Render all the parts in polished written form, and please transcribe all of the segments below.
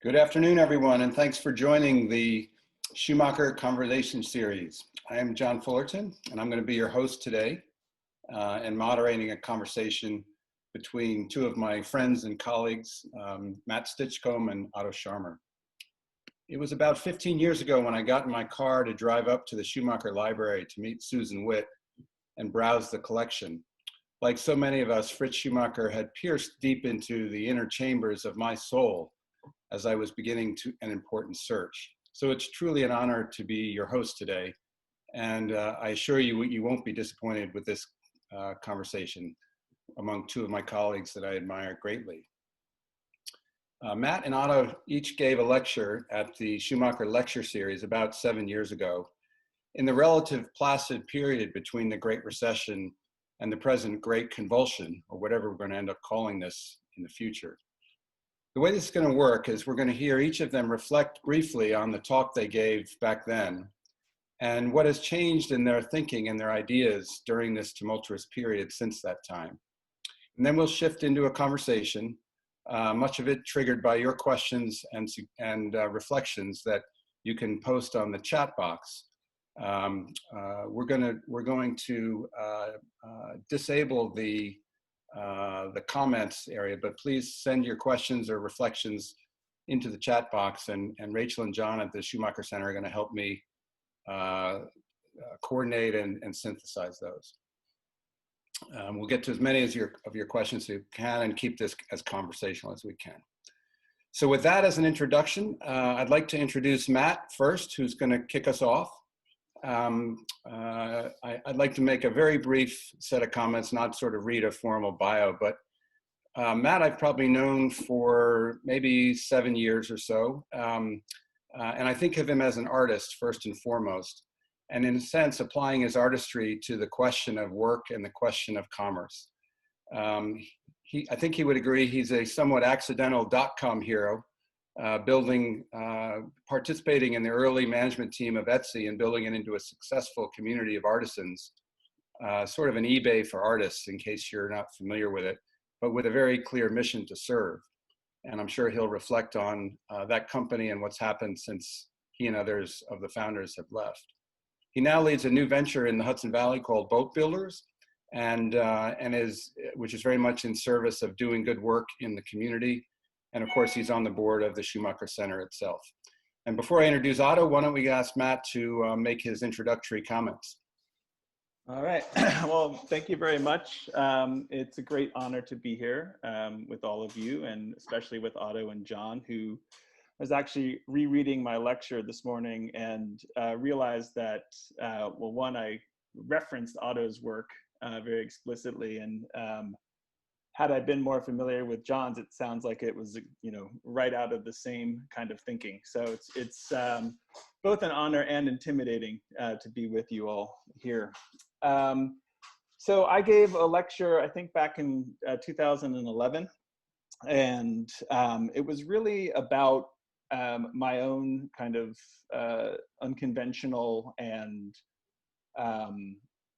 Good afternoon, everyone, and thanks for joining the Schumacher Conversations series. I am John Fullerton, and I'm going to be your host today and moderating a conversation between two of my friends and colleagues, Matt Stinchcomb and Otto Scharmer. It was about 15 years ago when I got in my car to drive up to the Schumacher Library to meet Susan Witt and browse the collection. Like so many of us, Fritz Schumacher had pierced deep into the inner chambers of my soul as I was beginning an important search. So it's truly an honor to be your host today. And I assure you, you won't be disappointed with this conversation among two of my colleagues that I admire greatly. Matt and Otto each gave a lecture at the Schumacher Lecture Series about 7 years ago in the relative placid period between the Great Recession and the present Great Convulsion, or whatever we're going to end up calling this in the future. The way this is going to work is we're going to hear each of them reflect briefly on the talk they gave back then and what has changed in their thinking and their ideas during this tumultuous period since that time. And then we'll shift into a conversation, much of it triggered by your questions and reflections that you can post on the chat box. We're going to disable the comments area, but please send your questions or reflections into the chat box, and Rachel and John at the Schumacher Center are going to help me coordinate and synthesize those. We'll get to as many of your questions as we can and keep this as conversational as we can. So with that as an introduction, I'd like to introduce Matt first, who's going to kick us off. I'd like to make a very brief set of comments, not sort of read a formal bio, but Matt I've probably known for maybe 7 years or so, and I think of him as an artist first and foremost, and in a sense applying his artistry to the question of work and the question of commerce. I think he would agree he's a somewhat accidental dot-com hero, participating in the early management team of Etsy and building it into a successful community of artisans, sort of an eBay for artists in case you're not familiar with it, but with a very clear mission to serve. And I'm sure he'll reflect on that company and what's happened since he and others of the founders have left. He now leads a new venture in the Hudson Valley called Boat Builders, which is very much in service of doing good work in the community. And of course, he's on the board of the Schumacher Center itself. And before I introduce Otto, why don't we ask Matt to make his introductory comments? All right. Well, thank you very much. It's a great honor to be here with all of you, and especially with Otto and John, who was actually rereading my lecture this morning and realized that, well, one, I referenced Otto's work very explicitly, and had I been more familiar with John's, it sounds like it was, right out of the same kind of thinking. So it's both an honor and intimidating to be with you all here. So I gave a lecture, I think back in 2011, and it was really about my own kind of unconventional and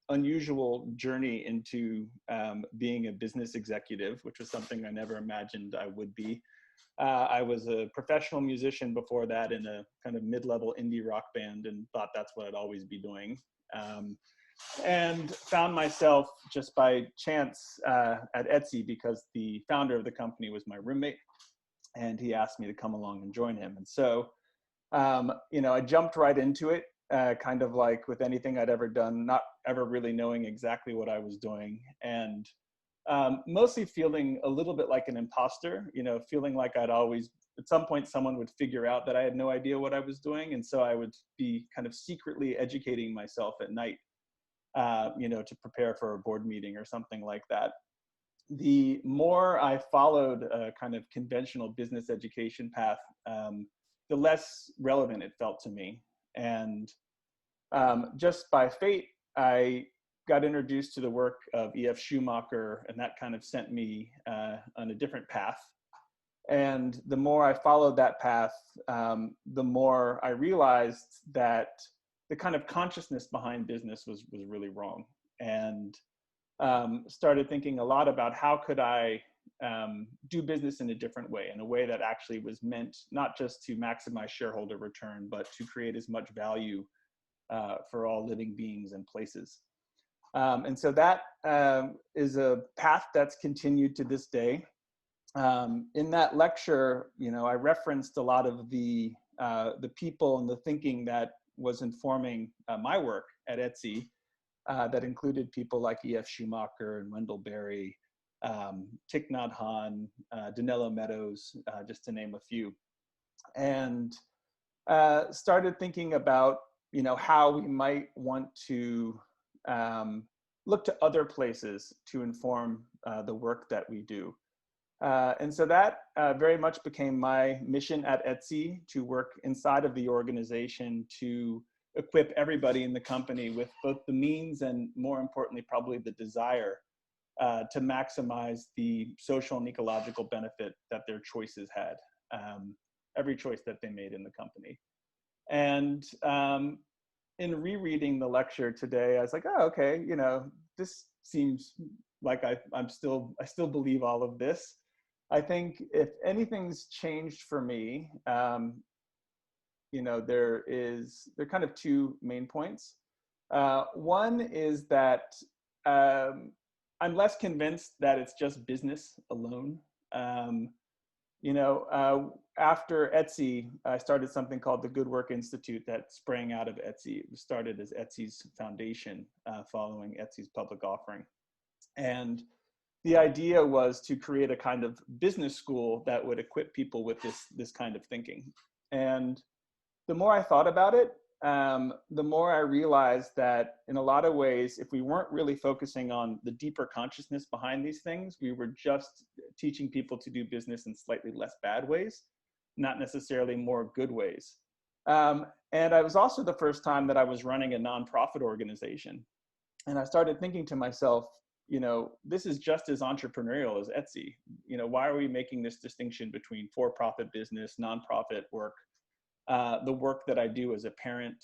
unusual journey into being a business executive, which was something I never imagined I would be. I was a professional musician before that in a kind of mid-level indie rock band and thought that's what I'd always be doing. And found myself just by chance at Etsy because the founder of the company was my roommate, and he asked me to come along and join him. And so, I jumped right into it. Kind of like with anything I'd ever done, not ever really knowing exactly what I was doing, and mostly feeling a little bit like an imposter, feeling like I'd always, at some point, someone would figure out that I had no idea what I was doing. And so I would be kind of secretly educating myself at night, to prepare for a board meeting or something like that. The more I followed a kind of conventional business education path, the less relevant it felt to me. And just by fate, I got introduced to the work of E.F. Schumacher, and that kind of sent me on a different path. And the more I followed that path, the more I realized that the kind of consciousness behind business was really wrong. And started thinking a lot about how could I do business in a different way, in a way that actually was meant not just to maximize shareholder return, but to create as much value for all living beings and places. And so that is a path that's continued to this day. In that lecture, I referenced a lot of the people and the thinking that was informing my work at Etsy, that included people like E.F. Schumacher and Wendell Berry, Thich Nhat Hanh, Danilo Meadows, just to name a few, and started thinking about how we might want to look to other places to inform the work that we do. And so that very much became my mission at Etsy, to work inside of the organization to equip everybody in the company with both the means and, more importantly, probably the desire to maximize the social and ecological benefit that their choices had, every choice that they made in the company. And in rereading the lecture today, I was like, oh, okay, this seems like I still believe all of this. I think if anything's changed for me, there are kind of two main points. One is that I'm less convinced that it's just business alone. After Etsy, I started something called the Good Work Institute that sprang out of Etsy. It was started as Etsy's foundation following Etsy's public offering. And the idea was to create a kind of business school that would equip people with this kind of thinking. And the more I thought about it, the more I realized that in a lot of ways, if we weren't really focusing on the deeper consciousness behind these things, we were just teaching people to do business in slightly less bad ways, not necessarily more good ways. And it was also the first time that I was running a nonprofit organization. And I started thinking to myself, this is just as entrepreneurial as Etsy. Why are we making this distinction between for-profit business, nonprofit work, the work that I do as a parent,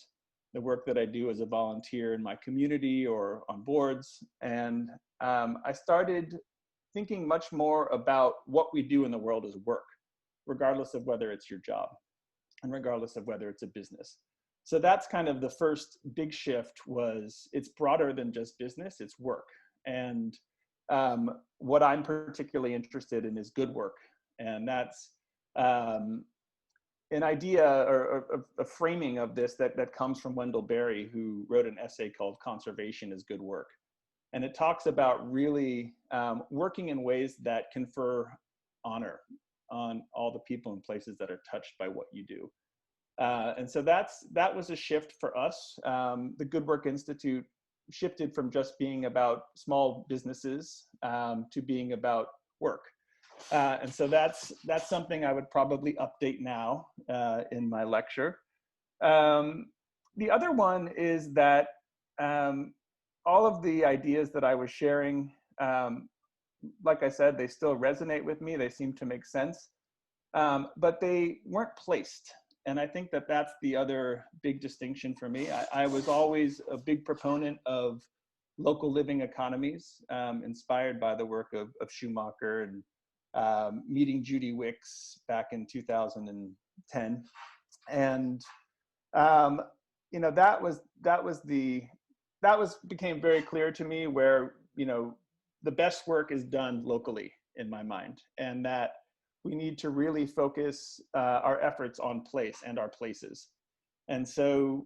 the work that I do as a volunteer in my community or on boards? And I started thinking much more about what we do in the world as work, regardless of whether it's your job and regardless of whether it's a business. So that's kind of the first big shift. Was it's broader than just business, it's work. And what I'm particularly interested in is good work. And that's an idea or a framing of this that comes from Wendell Berry, who wrote an essay called Conservation is Good Work. And it talks about really working in ways that confer honor on all the people and places that are touched by what you do. And so that was a shift for us. The Good Work Institute shifted from just being about small businesses to being about work. And so that's something I would probably update now in my lecture. The other one is that all of the ideas that I was sharing, like I said, they still resonate with me. They seem to make sense, but they weren't placed. And I think that that's the other big distinction for me. I was always a big proponent of local living economies, inspired by the work of Schumacher, and meeting Judy Wicks back in 2010. And that became very clear to me, where the best work is done locally in my mind, and that we need to really focus our efforts on place and our places. And so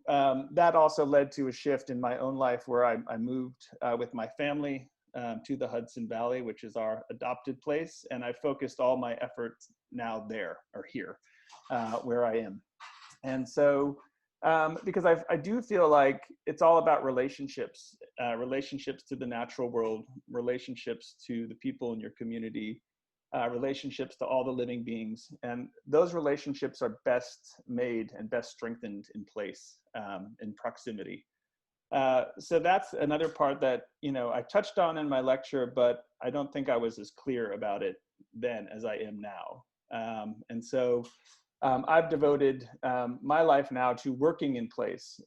that also led to a shift in my own life, where I moved with my family to the Hudson Valley, which is our adopted place. And I focused all my efforts now there, or here, where I am. And so, because I do feel like it's all about relationships, relationships to the natural world, relationships to the people in your community, relationships to all the living beings. And those relationships are best made and best strengthened in place, in proximity. So that's another part that, I touched on in my lecture, but I don't think I was as clear about it then as I am now. And so I've devoted my life now to working in place.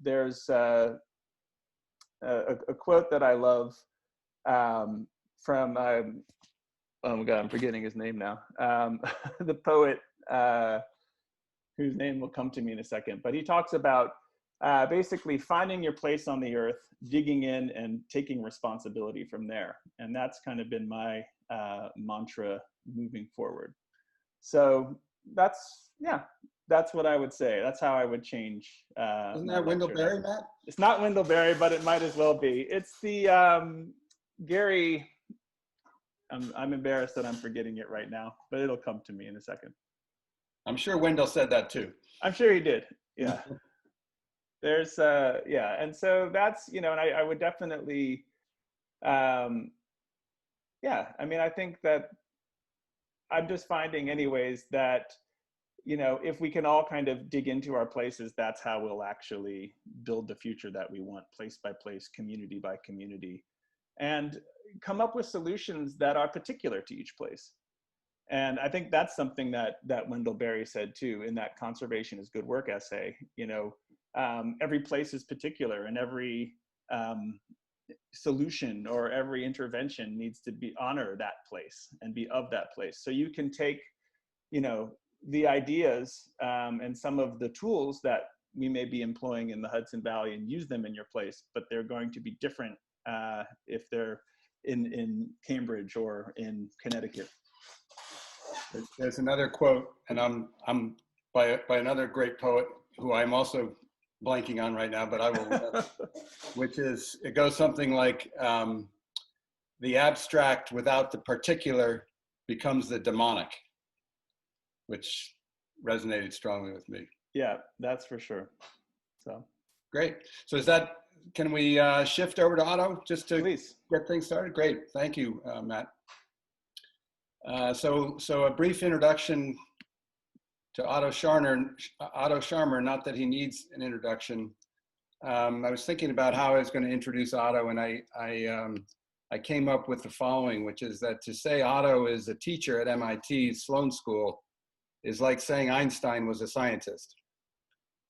There's a quote that I love from oh my God, I'm forgetting his name now. The poet, whose name will come to me in a second, but he talks about basically finding your place on the earth, digging in and taking responsibility from there. And that's kind of been my mantra moving forward. So that's what I would say. That's how I would change. Isn't that Wendell Berry, Matt? It's not Wendell Berry, but it might as well be. It's the Gary. I'm embarrassed that I'm forgetting it right now, but it'll come to me in a second. I'm sure Wendell said that too. I'm sure he did. Yeah. There's and so that's, and I would definitely I mean, I think that I'm just finding anyways that if we can all kind of dig into our places, that's how we'll actually build the future that we want, place by place, community by community, and come up with solutions that are particular to each place. And I think that's something that Wendell Berry said too in that Conservation is Good Work essay. Every place is particular, and every solution or every intervention needs to honor that place and be of that place. So you can take, the ideas and some of the tools that we may be employing in the Hudson Valley and use them in your place, but they're going to be different if they're in Cambridge or in Connecticut. There's another quote, and I'm by another great poet who I'm also blanking on right now, but I will, which is, it goes something like, the abstract without the particular becomes the demonic, which resonated strongly with me. Yeah, that's for sure. So great. So can we shift over to Otto just to Please. Get things started? Great, thank you, Matt. So a brief introduction to Otto Scharmer, not that he needs an introduction. I was thinking about how I was going to introduce Otto, and I came up with the following, which is that to say Otto is a teacher at MIT Sloan School is like saying Einstein was a scientist.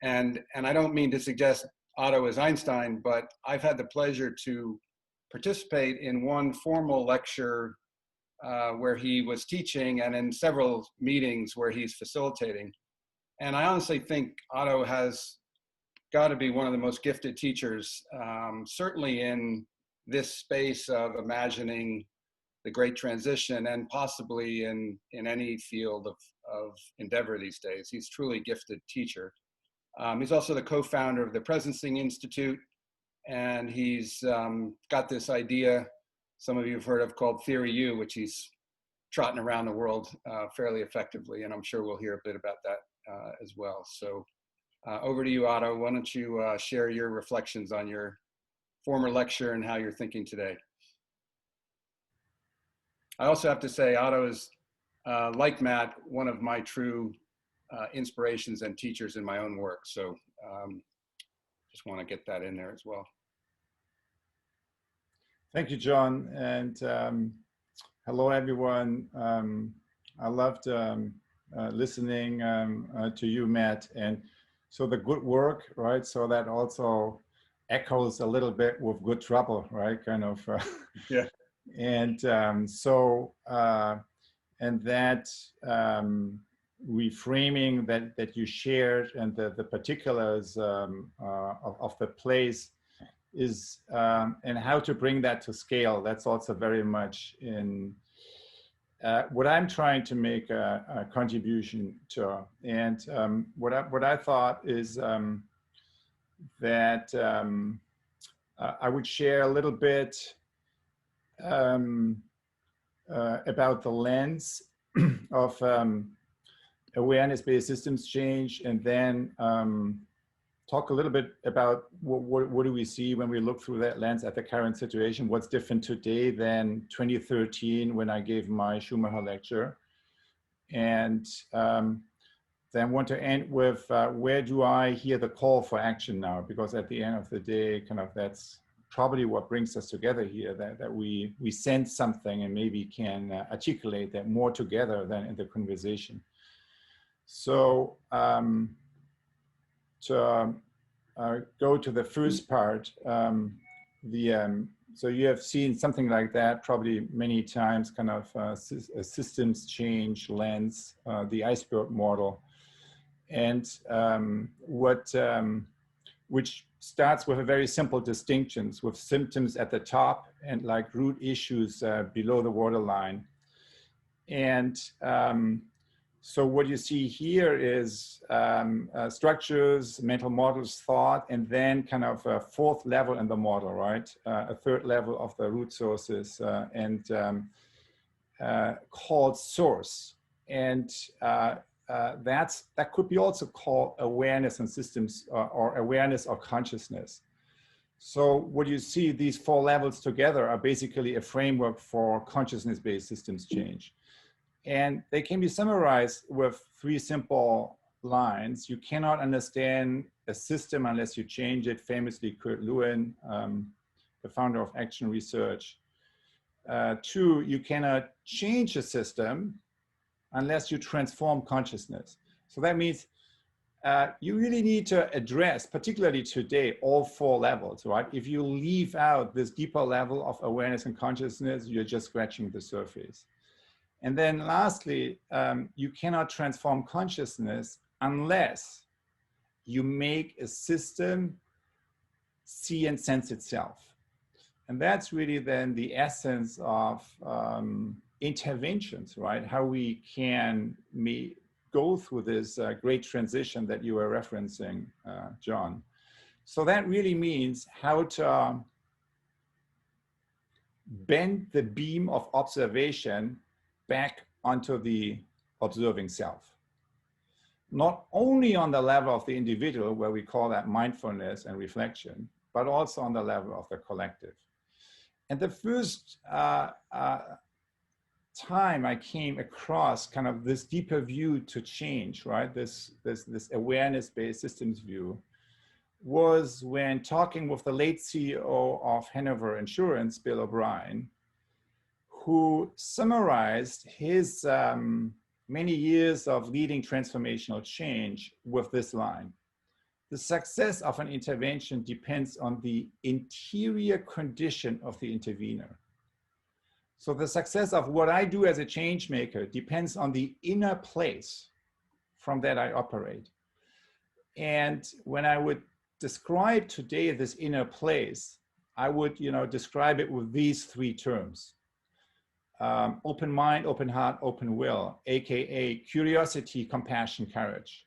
And I don't mean to suggest Otto is Einstein, but I've had the pleasure to participate in one formal lecture where he was teaching, and in several meetings where he's facilitating. And I honestly think Otto has got to be one of the most gifted teachers, certainly in this space of imagining the great transition, and possibly in any field of endeavor these days. He's truly a gifted teacher. He's also the co-founder of the Presencing Institute, and he's got this idea some of you have heard of called Theory U, which he's trotting around the world fairly effectively, and I'm sure we'll hear a bit about that as well. So over to you, Otto. Why don't you share your reflections on your former lecture and how you're thinking today? I also have to say, Otto is, like Matt, one of my true inspirations and teachers in my own work. So just want to get that in there as well. Thank you, John, and hello, everyone. I loved listening to you, Matt, and so the good work, right? So that also echoes a little bit with good trouble, right? Kind of. Yeah. And and that reframing that you shared and the particulars of the place is and how to bring that to scale. That's also very much in what I'm trying to make a contribution to. And what I thought is that I would share a little bit about the lens of awareness-based systems change, and then talk a little bit about what do we see when we look through that lens at the current situation, what's different today than 2013 when I gave my Schumacher lecture. And then want to end with where do I hear the call for action now? Because at the end of the day, kind of that's probably what brings us together here, that we sense something and maybe can articulate that more together than in the conversation. So to go to the first part, the so you have seen something like that probably many times, kind of a systems change lens, the Iceberg Model, and which starts with a very simple distinctions with symptoms at the top and like root issues below the waterline. And so what you see here is structures, mental models, thought, and then kind of a fourth level in the model, right? A third level of the root sources and called source. And that could be also called awareness and systems or awareness or consciousness. So what you see, these four levels together are basically a framework for consciousness-based systems change. And they can be summarized with three simple lines. You cannot understand a system unless you change it. Famously, Kurt Lewin, the founder of Action Research. Two, you cannot change a system unless you transform consciousness. So that means you really need to address, particularly today, all four levels, right? If you leave out this deeper level of awareness and consciousness, you're just scratching the surface. And then lastly, you cannot transform consciousness unless you make a system see and sense itself. And that's really then the essence of interventions, right? How we can go through this great transition that you were referencing, John. So that really means how to bend the beam of observation back onto the observing self. Not only on the level of the individual, where we call that mindfulness and reflection, but also on the level of the collective. And the first time I came across kind of this deeper view to change, right? This awareness-based systems view was when talking with the late CEO of Hanover Insurance, Bill O'Brien, who summarized his many years of leading transformational change with this line. The success of an intervention depends on the interior condition of the intervener. So the success of what I do as a change maker depends on the inner place from that I operate. And when I would describe today this inner place, I would describe it with these three terms. Open mind, open heart, open will, AKA curiosity, compassion, courage.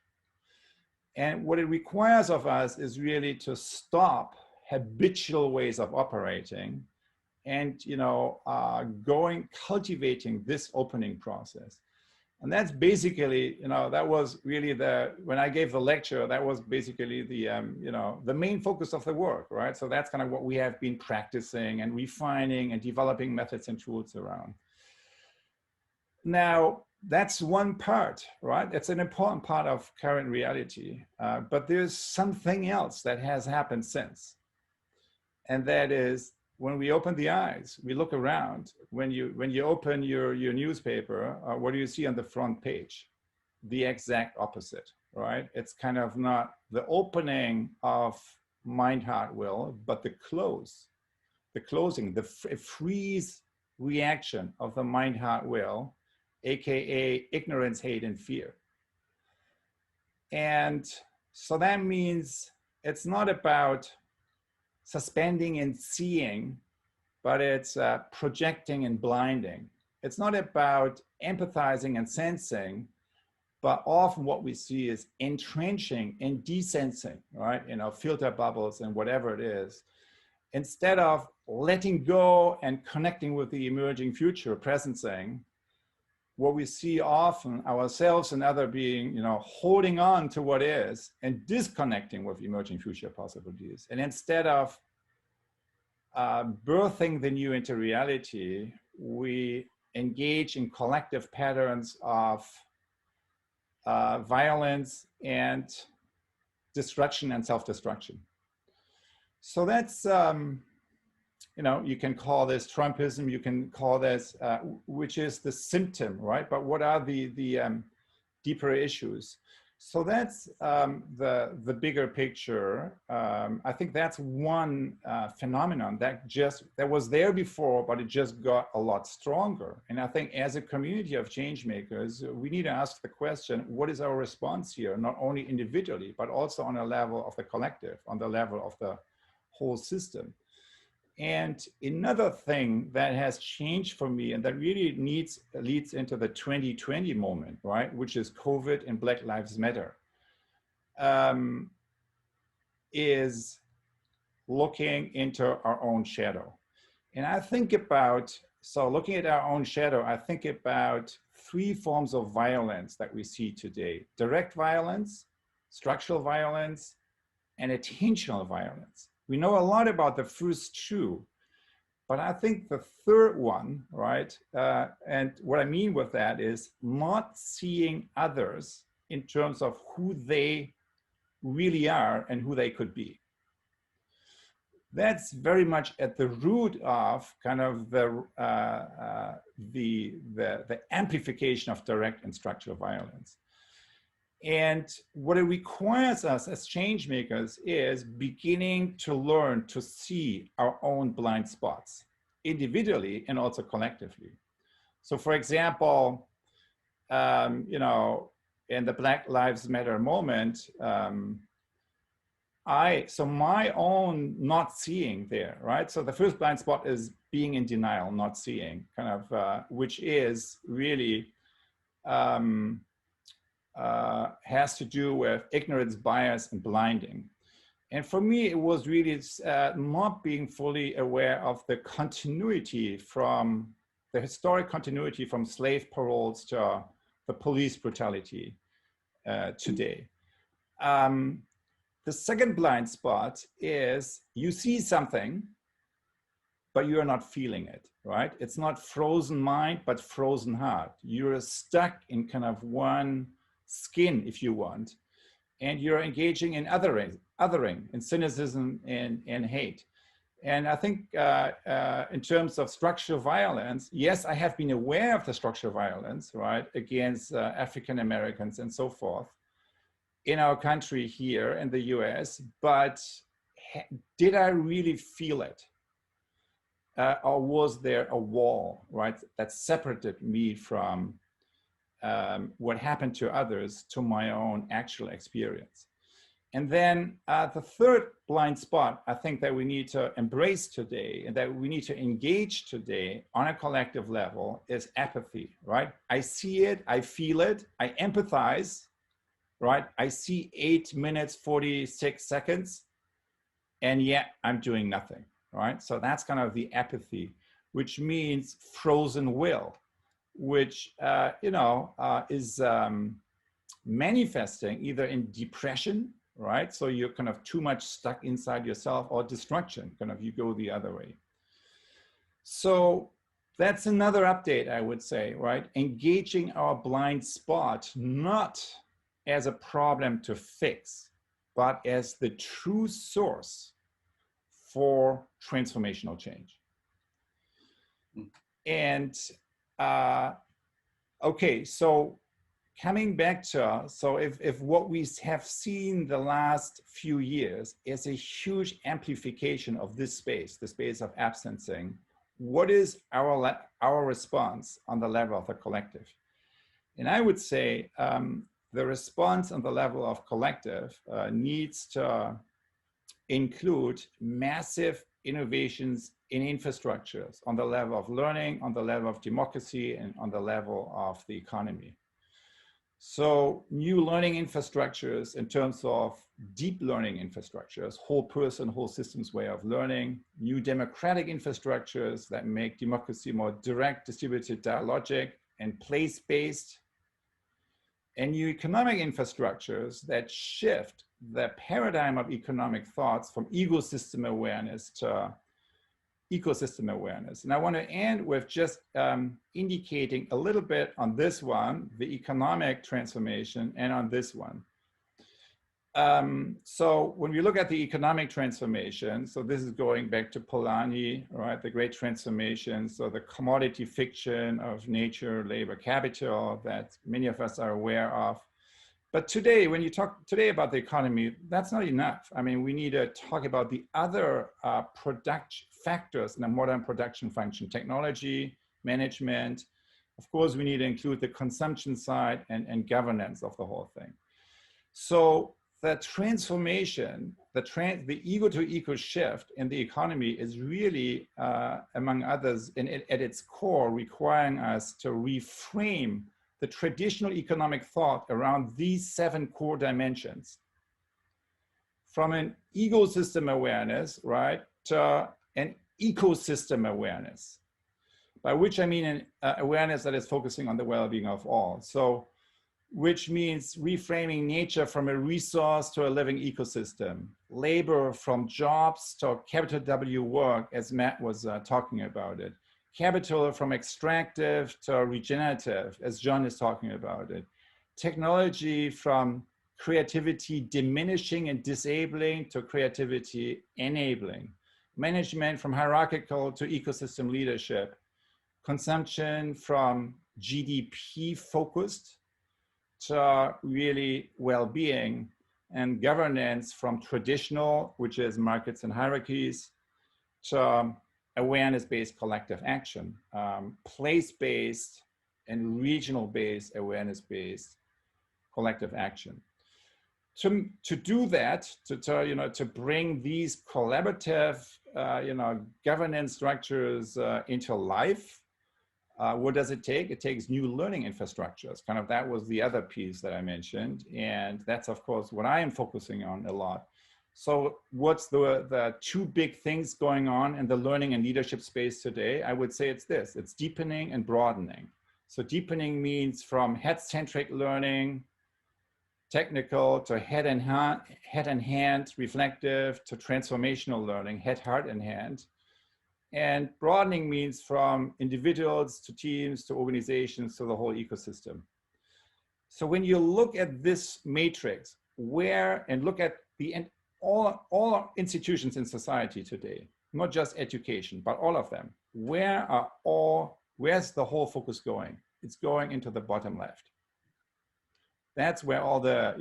And what it requires of us is really to stop habitual ways of operating and cultivating this opening process. And that's basically, that was really when I gave the lecture, that was basically the main focus of the work, right? So that's kind of what we have been practicing and refining and developing methods and tools around. Now, that's one part, right? It's an important part of current reality, but there's something else that has happened since. And that is, when we open the eyes, we look around. When you open your newspaper, what do you see on the front page? The exact opposite, right? It's kind of not the opening of mind, heart, will, but the closing, the freeze reaction of the mind, heart, will, AKA ignorance, hate, and fear. And so that means it's not about suspending and seeing, but it's projecting and blinding. It's not about empathizing and sensing, but often what we see is entrenching and desensing, right? Filter bubbles and whatever it is, instead of letting go and connecting with the emerging future, presencing. What we see often ourselves and other being, holding on to what is and disconnecting with emerging future possibilities. And instead of birthing the new into reality, we engage in collective patterns of violence and destruction and self-destruction. So that's, you can call this Trumpism, you can call this, which is the symptom, right? But what are the deeper issues? So that's the bigger picture. I think that's one phenomenon that was there before, but it just got a lot stronger. And I think as a community of change makers, we need to ask the question, what is our response here, not only individually, but also on a level of the collective, on the level of the whole system. And another thing that has changed for me, and that really leads into the 2020 moment, right, which is COVID and Black Lives Matter, is looking into our own shadow. And I think about, so looking at our own shadow, I think about 3 forms of violence that we see today: direct violence, structural violence, and attentional violence. We know a lot about the first 2, but I think the third one, right? And what I mean with that is not seeing others in terms of who they really are and who they could be. That's very much at the root of kind of the amplification of direct and structural violence. And what it requires us as change makers is beginning to learn to see our own blind spots, individually and also collectively. So for example, you know, in the Black Lives Matter moment, so my own not seeing there, right? So the first blind spot is being in denial, not seeing, kind of, which is really, has to do with ignorance, bias, and blinding. And for me, it was really not being fully aware of the continuity from the historic continuity from slave paroles to the police brutality today. The second blind spot is you see something, but you're not feeling it, right? It's not frozen mind, but frozen heart. You're stuck in kind of one skin, if you want, and you're engaging in othering, in cynicism and hate. And I think in terms of structural violence, yes, I have been aware of the structural violence, right, against African Americans and so forth in our country here in the US, but did I really feel it? Or was there a wall, right, that separated me from what happened to others to my own actual experience? And then the third blind spot I think that we need to embrace today and that we need to engage today on a collective level is apathy, right? I see it, I feel it, I empathize, right? I see 8 minutes, 46 seconds, and yet I'm doing nothing, right? So that's kind of the apathy, which means frozen will, which, you know, is manifesting either in depression, right? So you're kind of too much stuck inside yourself, or destruction, kind of you go the other way. So that's another update, I would say, right? Engaging our blind spot, not as a problem to fix, but as the true source for transformational change. And okay, so coming back to, so if what we have seen the last few years is a huge amplification of this space, the space of absencing, what is our response on the level of the collective? And I would say the response on the level of collective needs to include massive innovations in infrastructures on the level of learning, on the level of democracy, and on the level of the economy. So new learning infrastructures in terms of deep learning infrastructures, whole person, whole systems way of learning, new democratic infrastructures that make democracy more direct, distributed, dialogic, and place-based, and new economic infrastructures that shift the paradigm of economic thoughts from ecosystem awareness to ecosystem awareness. And I want to end with just indicating a little bit on this one, the economic transformation, and on this one. So when we look at the economic transformation, so this is going back to Polanyi, right, the great transformation, so the commodity fiction of nature, labor, capital that many of us are aware of. But today, when you talk today about the economy, that's not enough. I mean, we need to talk about the other production factors in a modern production function: technology, management. Of course, we need to include the consumption side and governance of the whole thing. So the transformation, the ego to eco shift in the economy is really, among others, at its core, requiring us to reframe the traditional economic thought around these 7 core dimensions. From an ecosystem awareness, right, to an ecosystem awareness, by which I mean an awareness that is focusing on the well-being of all. So, which means reframing nature from a resource to a living ecosystem, labor from jobs to capital W work, as Matt was talking about it, capital from extractive to regenerative, as John is talking about it, technology from creativity diminishing and disabling to creativity enabling, management from hierarchical to ecosystem leadership, consumption from GDP focused to really well-being, and governance from traditional, which is markets and hierarchies, to awareness-based collective action, place-based and regional-based, awareness-based collective action. To do that, to bring these collaborative, governance structures into life, what does it take? It takes new learning infrastructures. Kind of that was the other piece that I mentioned. And that's, of course, what I am focusing on a lot. So what's the 2 big things going on in the learning and leadership space today? I would say it's this. It's deepening and broadening. So deepening means from head-centric learning, technical, to head and hand, reflective, to transformational learning, head, heart, and hand. And broadening means from individuals to teams to organizations to the whole ecosystem. So when you look at this matrix, and look at all institutions in society today, not just education, but all of them, where's the whole focus going? It's going into the bottom left. That's where all the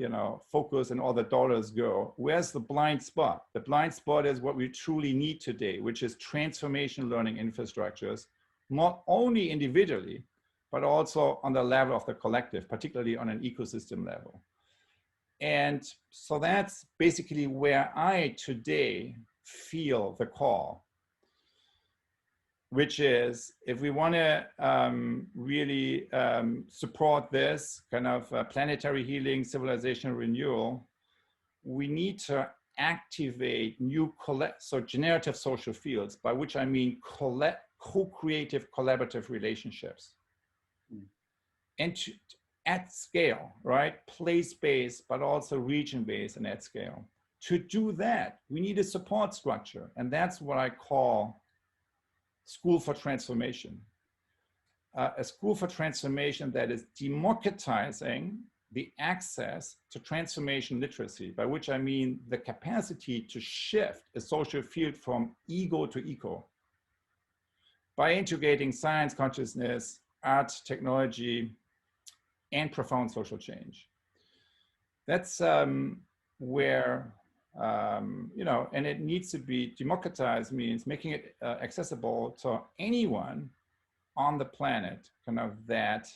focus and all the dollars go. Where's the blind spot? The blind spot is what we truly need today, which is transformation learning infrastructures, not only individually, but also on the level of the collective, particularly on an ecosystem level. And so that's basically where I today feel the call, which is, if we want to really support this kind of planetary healing, civilization renewal, we need to activate new generative social fields, by which I mean co-creative collaborative relationships. And at scale, right? Place-based, but also region-based and at scale. To do that, we need a support structure. And that's what I call School for Transformation. A school for transformation that is democratizing the access to transformation literacy, by which I mean the capacity to shift a social field from ego to eco, by integrating science, consciousness, art, technology, and profound social change. That's where, and it needs to be democratized, means making it accessible to anyone on the planet, kind of that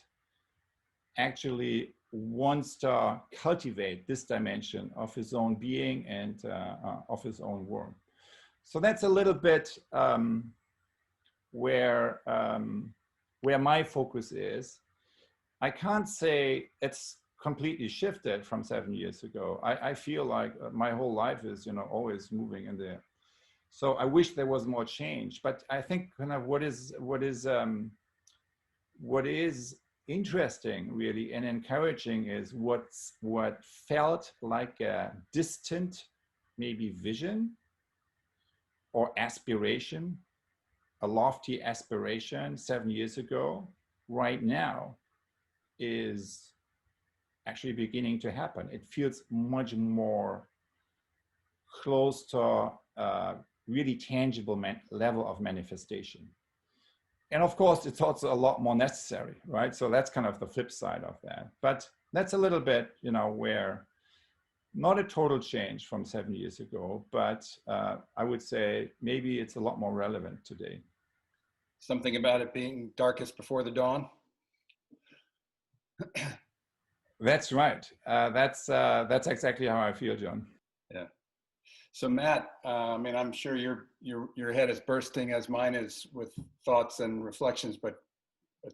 actually wants to cultivate this dimension of his own being and of his own world. So that's a little bit where my focus is. I can't say it's completely shifted from 7 years ago. I feel like my whole life is, always moving in there. So I wish there was more change, but I think kind of what is interesting really and encouraging is what felt like a distant, maybe vision or aspiration, a lofty aspiration 7 years ago, right now is actually beginning to happen. It feels much more close to a really tangible level of manifestation. And of course, it's also a lot more necessary, right? So that's kind of the flip side of that. But that's a little bit, where not a total change from 7 years ago, but I would say maybe it's a lot more relevant today. Something about it being darkest before the dawn. That's right. That's exactly how I feel, John. Yeah. So Matt, I mean, I'm sure your head is bursting as mine is with thoughts and reflections, but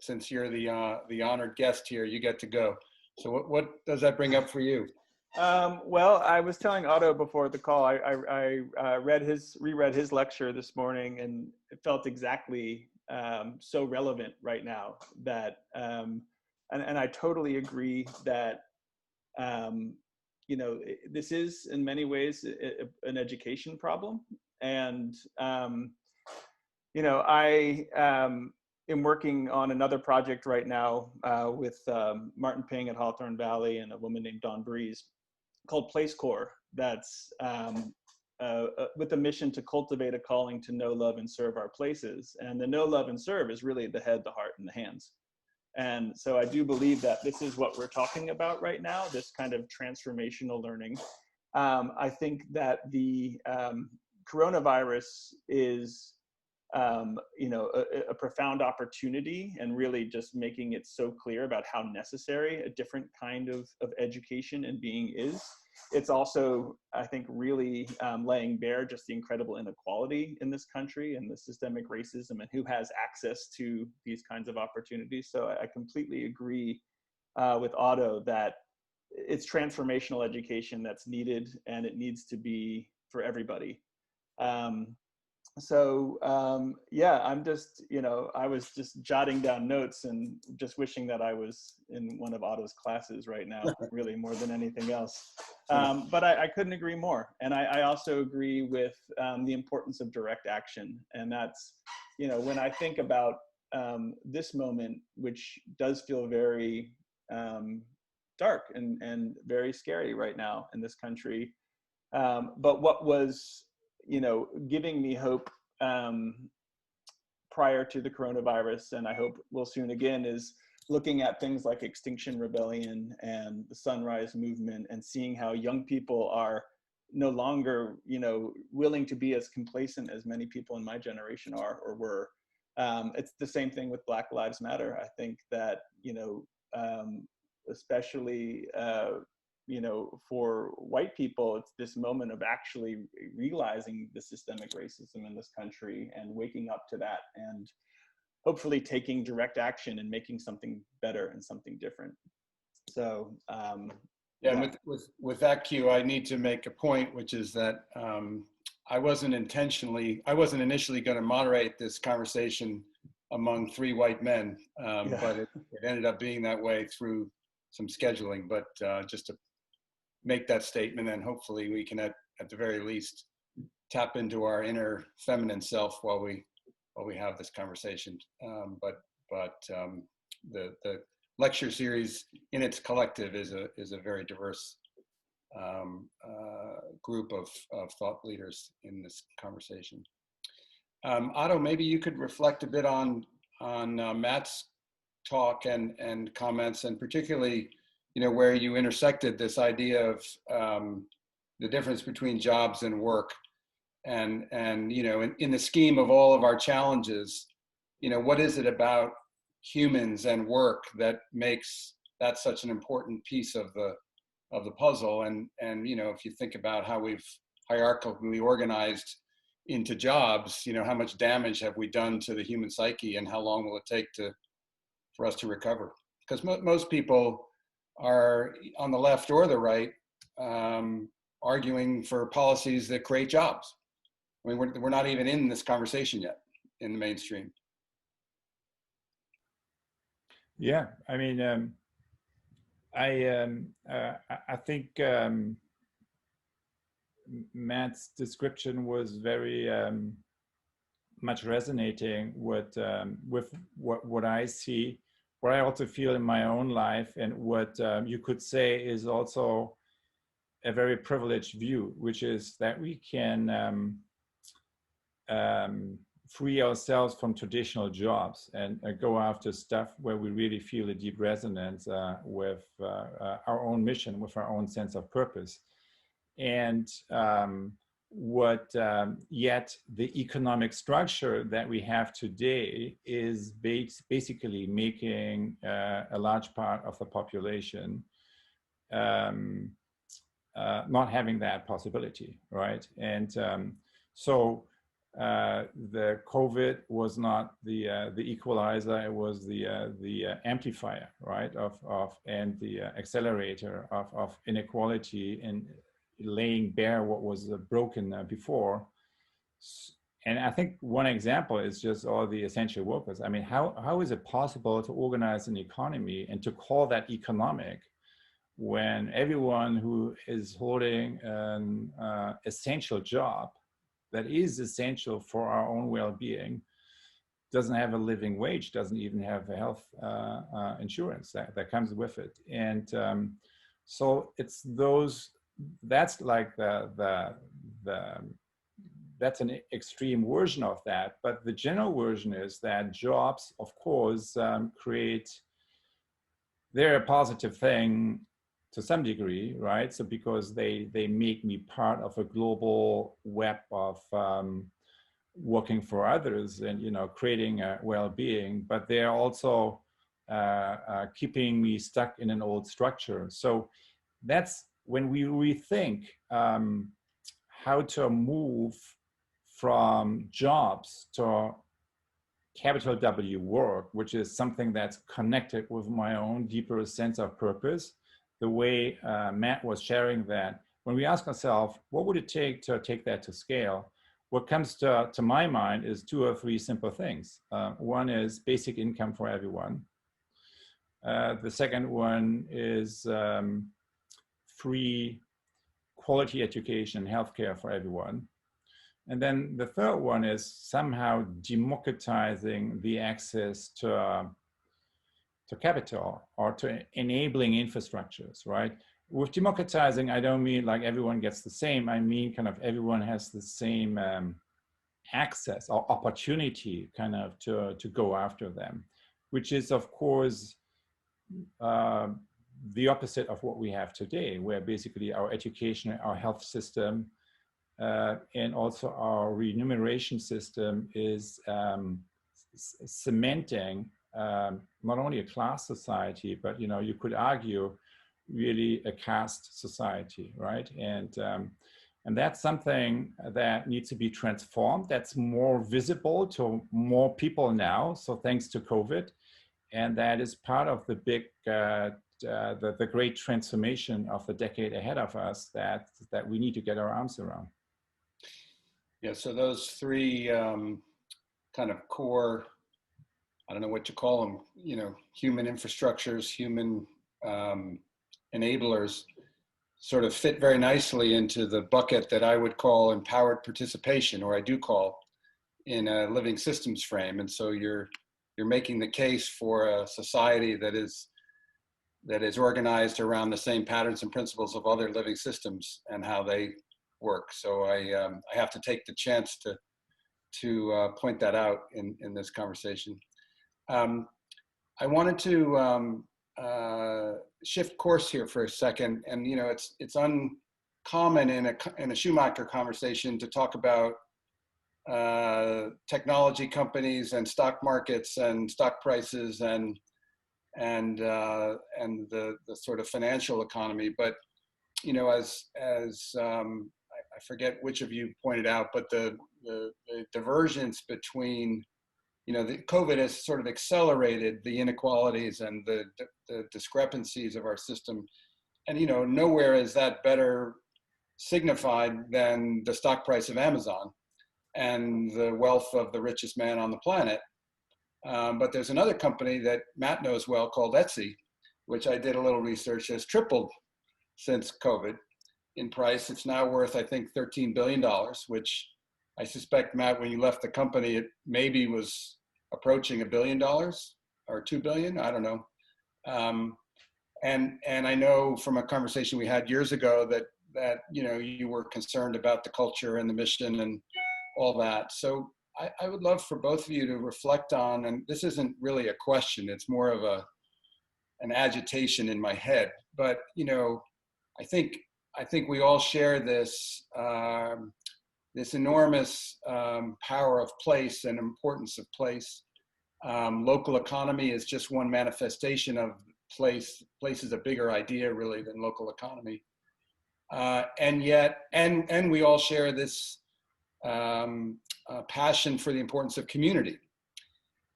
since you're the honored guest here, you get to go. So what does that bring up for you? Well, I was telling Otto before the call, I reread his lecture this morning, and it felt exactly so relevant right now that, and I totally agree that, this is in many ways an education problem. And, I am working on another project right now with Martin Ping at Hawthorne Valley and a woman named Dawn Breeze, called Place Core, that's with a mission to cultivate a calling to know, love, and serve our places. And the know, love, and serve is really the head, the heart, and the hands. And so I do believe that this is what we're talking about right now, this kind of transformational learning. I think that the coronavirus is a profound opportunity, and really just making it so clear about how necessary a different kind of education and being is. It's also, I think, really laying bare just the incredible inequality in this country and the systemic racism and who has access to these kinds of opportunities. So I completely agree with Otto that it's transformational education that's needed, and it needs to be for everybody. Yeah, I'm just, I was just jotting down notes and just wishing that I was in one of Otto's classes right now, really, more than anything else. But I couldn't agree more. And I also agree with the importance of direct action. And that's, when I think about this moment, which does feel very dark and very scary right now in this country. But what was, giving me hope prior to the coronavirus, and I hope will soon again, is looking at things like Extinction Rebellion and the Sunrise Movement, and seeing how young people are no longer, willing to be as complacent as many people in my generation are or were. It's the same thing with Black Lives Matter. I think that, especially, for white people, it's this moment of actually realizing the systemic racism in this country and waking up to that, and hopefully taking direct action and making something better and something different. So, yeah. With that cue, I need to make a point, which is that I wasn't initially going to moderate this conversation among three white men, but it ended up being that way through some scheduling. But just to make that statement, and hopefully we can at the very least tap into our inner feminine self while we have this conversation. But the lecture series in its collective is a very diverse group of thought leaders in this conversation. Otto, maybe you could reflect a bit on Matt's talk and comments, and particularly, where you intersected this idea of the difference between jobs and work, and in the scheme of all of our challenges, what is it about humans and work that makes that such an important piece of the puzzle? And if you think about how we've hierarchically organized into jobs, how much damage have we done to the human psyche, and how long will it take for us to recover? Because most people are on the left or the right arguing for policies that create jobs. I mean, we're not even in this conversation yet in the mainstream. Yeah, I mean, I think Matt's description was very much resonating with what I see, what I also feel in my own life, and what you could say is also a very privileged view, which is that we can free ourselves from traditional jobs and go after stuff where we really feel a deep resonance with our own mission, with our own sense of purpose. And yet the economic structure that we have today is basically making a large part of the population not having that possibility, right? And so the COVID was not the equalizer; it was the amplifier, right? And the accelerator of inequality and laying bare what was broken before. And I think one example is just all the essential workers. I mean, how is it possible to organize an economy and to call that economic when everyone who is holding an essential job that is essential for our own well-being doesn't have a living wage, doesn't even have a health insurance that comes with it. And so it's that's like that's an extreme version of that. But the general version is that jobs, of course, they're a positive thing to some degree, right? So because they make me part of a global web of working for others and, you know, creating a well-being, but they're also keeping me stuck in an old structure. So that's when we rethink how to move from jobs to capital W work, which is something that's connected with my own deeper sense of purpose. The way Matt was sharing that, when we ask ourselves, what would it take to take that to scale? What comes to my mind is 2 or 3 simple things. One is basic income for everyone. The second one is free quality education and healthcare for everyone. And then the third one is somehow democratizing the access to capital or to enabling infrastructures, right? With democratizing, I don't mean like everyone gets the same. I mean kind of everyone has the same access or opportunity kind of to go after them, which is of course the opposite of what we have today, where basically our education, our health system, and also our remuneration system is cementing not only a class society, but, you know, you could argue really a caste society, right? And that's something that needs to be transformed. That's more visible to more people now. So thanks to COVID, and that is part of the big, the great transformation of the decade ahead of us that we need to get our arms around. Yeah, so those 3 kind of core, I don't know what you call them, you know, human infrastructures, human enablers, sort of fit very nicely into the bucket that I would call empowered participation, or I do call, in a living systems frame. And so you're making the case for a society that is organized around the same patterns and principles of other living systems and how they work. So I have to take the chance to point that out in this conversation. I wanted to shift course here for a second, and you know, it's uncommon in a Schumacher conversation to talk about technology companies and stock markets and stock prices and the sort of financial economy. But you know, as I forget which of you pointed out, but the divergence between, you know, the COVID has sort of accelerated the inequalities and the discrepancies of our system. And, you know, nowhere is that better signified than the stock price of Amazon and the wealth of the richest man on the planet. But there's another company that Matt knows well called Etsy, which I did a little research, has tripled since COVID in price. It's now worth, I think, $13 billion, which I suspect, Matt, when you left the company, it maybe was approaching $1 billion or $2 billion. I don't know. And I know from a conversation we had years ago that you know, you were concerned about the culture and the mission and all that. So I would love for both of you to reflect on, and this isn't really a question, it's more of an agitation in my head, but I think we all share this this enormous power of place and importance of place. Local economy is just one manifestation of place. Place is a bigger idea really than local economy. And yet, and we all share this passion for the importance of community.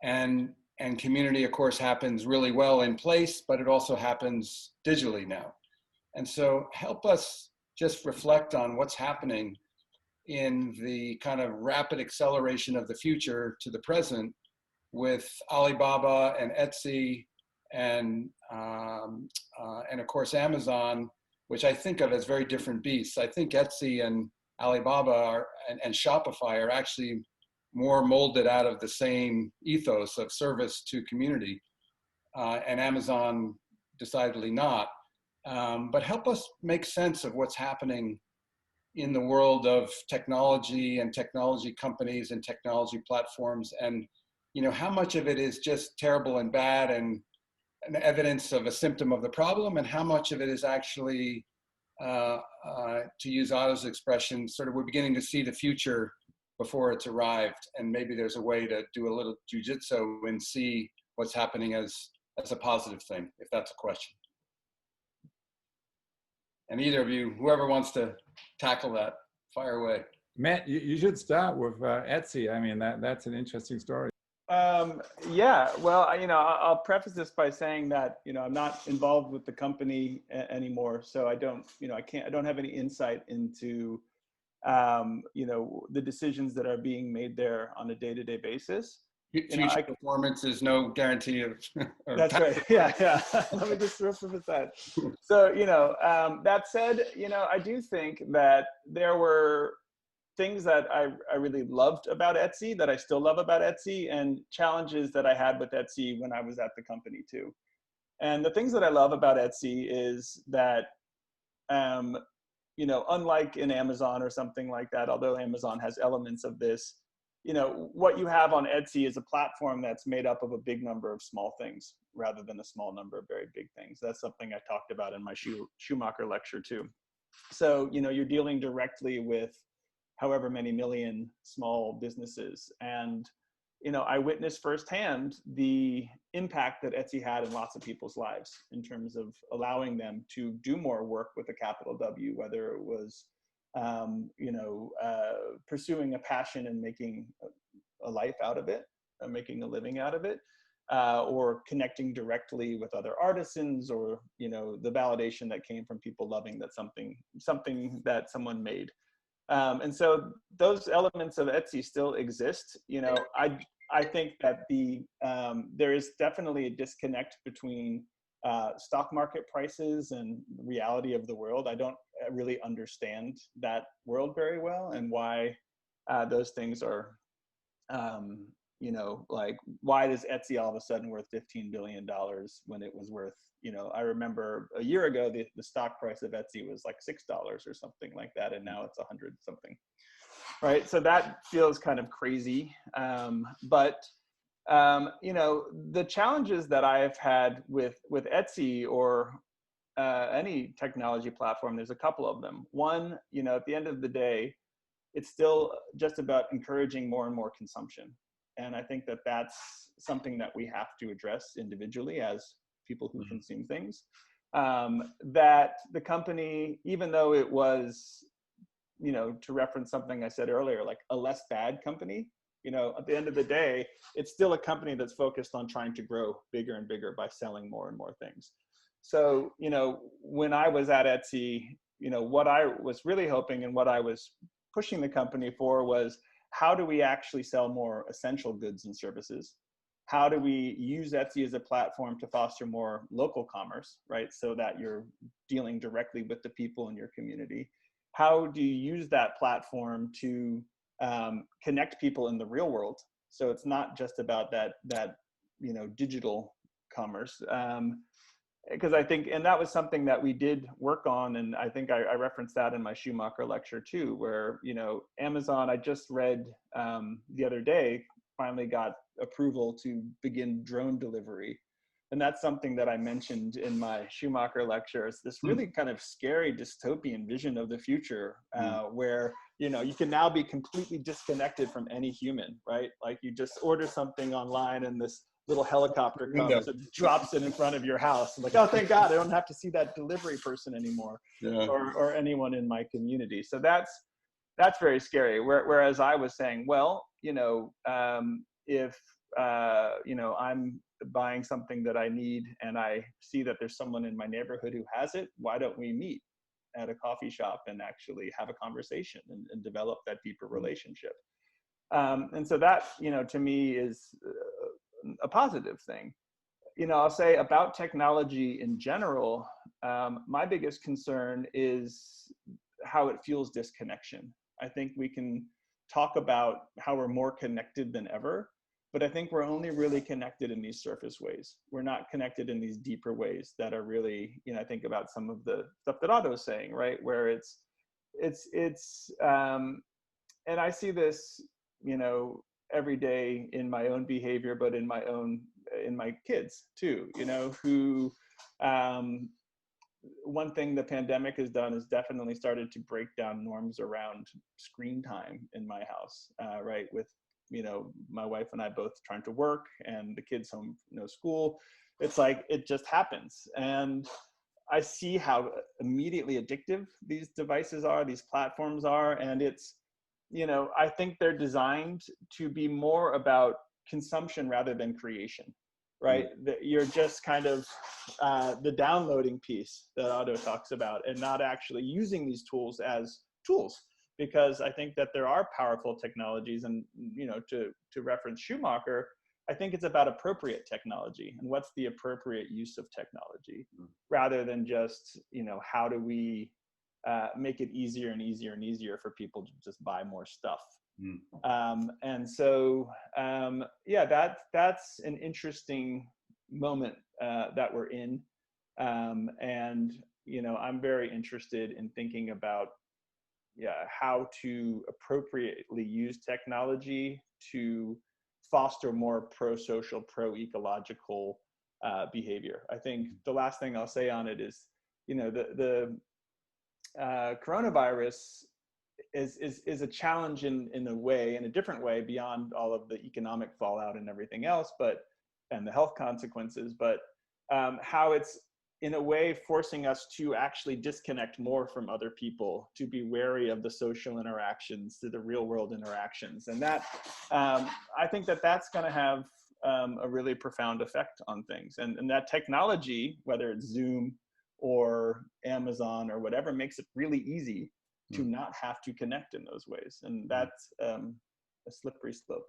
And community, of course, happens really well in place, but it also happens digitally now. And so help us just reflect on what's happening in the kind of rapid acceleration of the future to the present with Alibaba and Etsy and of course Amazon, which I think of as very different beasts. I think Etsy and Alibaba and Shopify are actually more molded out of the same ethos of service to community, and Amazon decidedly not. But help us make sense of what's happening in the world of technology and technology companies and technology platforms, and how much of it is just terrible and bad and an evidence of a symptom of the problem, and how much of it is actually, to use Otto's expression, sort of we're beginning to see the future before it's arrived, and maybe there's a way to do a little jujitsu and see what's happening as a positive thing, if that's a question. And either of you, whoever wants to tackle that, fire away. Matt, you should start with Etsy. I mean, that's an interesting story. Yeah, well, I'll preface this by saying that, I'm not involved with the company anymore. So I don't have any insight into, the decisions that are being made there on a day-to-day basis. Future performance is no guarantee of. That's right. Yeah. Let me just preface that. So, that said, I do think that there were things that I really loved about Etsy, that I still love about Etsy, and challenges that I had with Etsy when I was at the company too. And the things that I love about Etsy is that, unlike in Amazon or something like that, although Amazon has elements of this, what you have on Etsy is a platform that's made up of a big number of small things rather than a small number of very big things. That's something I talked about in my Schumacher lecture too. So, you're dealing directly with however many million small businesses. And, I witnessed firsthand the impact that Etsy had in lots of people's lives in terms of allowing them to do more work with a capital W, whether it was, pursuing a passion and making a life out of it, making a living out of it, or connecting directly with other artisans, or, the validation that came from people loving that something that someone made. And so those elements of Etsy still exist. I think that there is definitely a disconnect between stock market prices and the reality of the world. I don't really understand that world very well, and why those things are, like, why is Etsy all of a sudden worth $15 billion when it was worth, I remember a year ago, the stock price of Etsy was like $6 or something like that, and now it's 100 something, right? So that feels kind of crazy. But the challenges that I've had with Etsy or any technology platform, there's a couple of them. One, at the end of the day, it's still just about encouraging more and more consumption. And I think that that's something that we have to address individually as people who consume things. That the company, even though it was, to reference something I said earlier, like a less bad company, at the end of the day, it's still a company that's focused on trying to grow bigger and bigger by selling more and more things. So, when I was at Etsy, what I was really hoping and what I was pushing the company for was, how do we actually sell more essential goods and services? How do we use Etsy as a platform to foster more local commerce, right? So that you're dealing directly with the people in your community. How do you use that platform to connect people in the real world? So it's not just about that digital commerce. because I think, and that was something that we did work on, and I think I referenced that in my Schumacher lecture too, where, you know, Amazon, I just read the other day, finally got approval to begin drone delivery. And that's something that I mentioned in my Schumacher lecture. It's this really kind of scary dystopian vision of the future, where, you know, you can now be completely disconnected from any human, right? Like you just order something online and this little helicopter comes and drops it in front of your house. I'm like, oh, thank God, I don't have to see that delivery person anymore, or anyone in my community. So that's very scary. Whereas I was saying, well, you know, if you know, I'm buying something that I need and I see that there's someone in my neighborhood who has it, why don't we meet at a coffee shop and actually have a conversation and develop that deeper relationship? And so that, you know, to me is a positive thing. You know, I'll say about technology in general, my biggest concern is how it fuels disconnection. I think we can talk about how we're more connected than ever, but I think we're only really connected in these surface ways. We're not connected in these deeper ways that are really, you know, I think about some of the stuff that Otto is saying, right? Where it's and I see this, you know, every day in my own behavior, but in my kids too, you know, who, one thing the pandemic has done is definitely started to break down norms around screen time in my house, right? With, you know, my wife and I both trying to work and the kids home, no school. It's like, it just happens. And I see how immediately addictive these devices are, these platforms are. And it's, you know, I think they're designed to be more about consumption rather than creation, right? That you're just kind of the downloading piece that Otto talks about, and not actually using these tools as tools. Because I think that there are powerful technologies, and, you know, to reference Schumacher, I think it's about appropriate technology and what's the appropriate use of technology, rather than just, you know, how do we make it easier and easier and easier for people to just buy more stuff. And so, yeah, that's an interesting moment that we're in. And, you know, I'm very interested in thinking about how to appropriately use technology to foster more pro-social, pro-ecological behavior. I think the last thing I'll say on it is, you know, the coronavirus is a challenge in a way, in a different way, beyond all of the economic fallout and everything else, and the health consequences, but how it's in a way forcing us to actually disconnect more from other people, to be wary of the social interactions, to the real world interactions. And that, I think that's gonna have a really profound effect on things. And that technology, whether it's Zoom or Amazon or whatever, makes it really easy to not have to connect in those ways. And that's a slippery slope.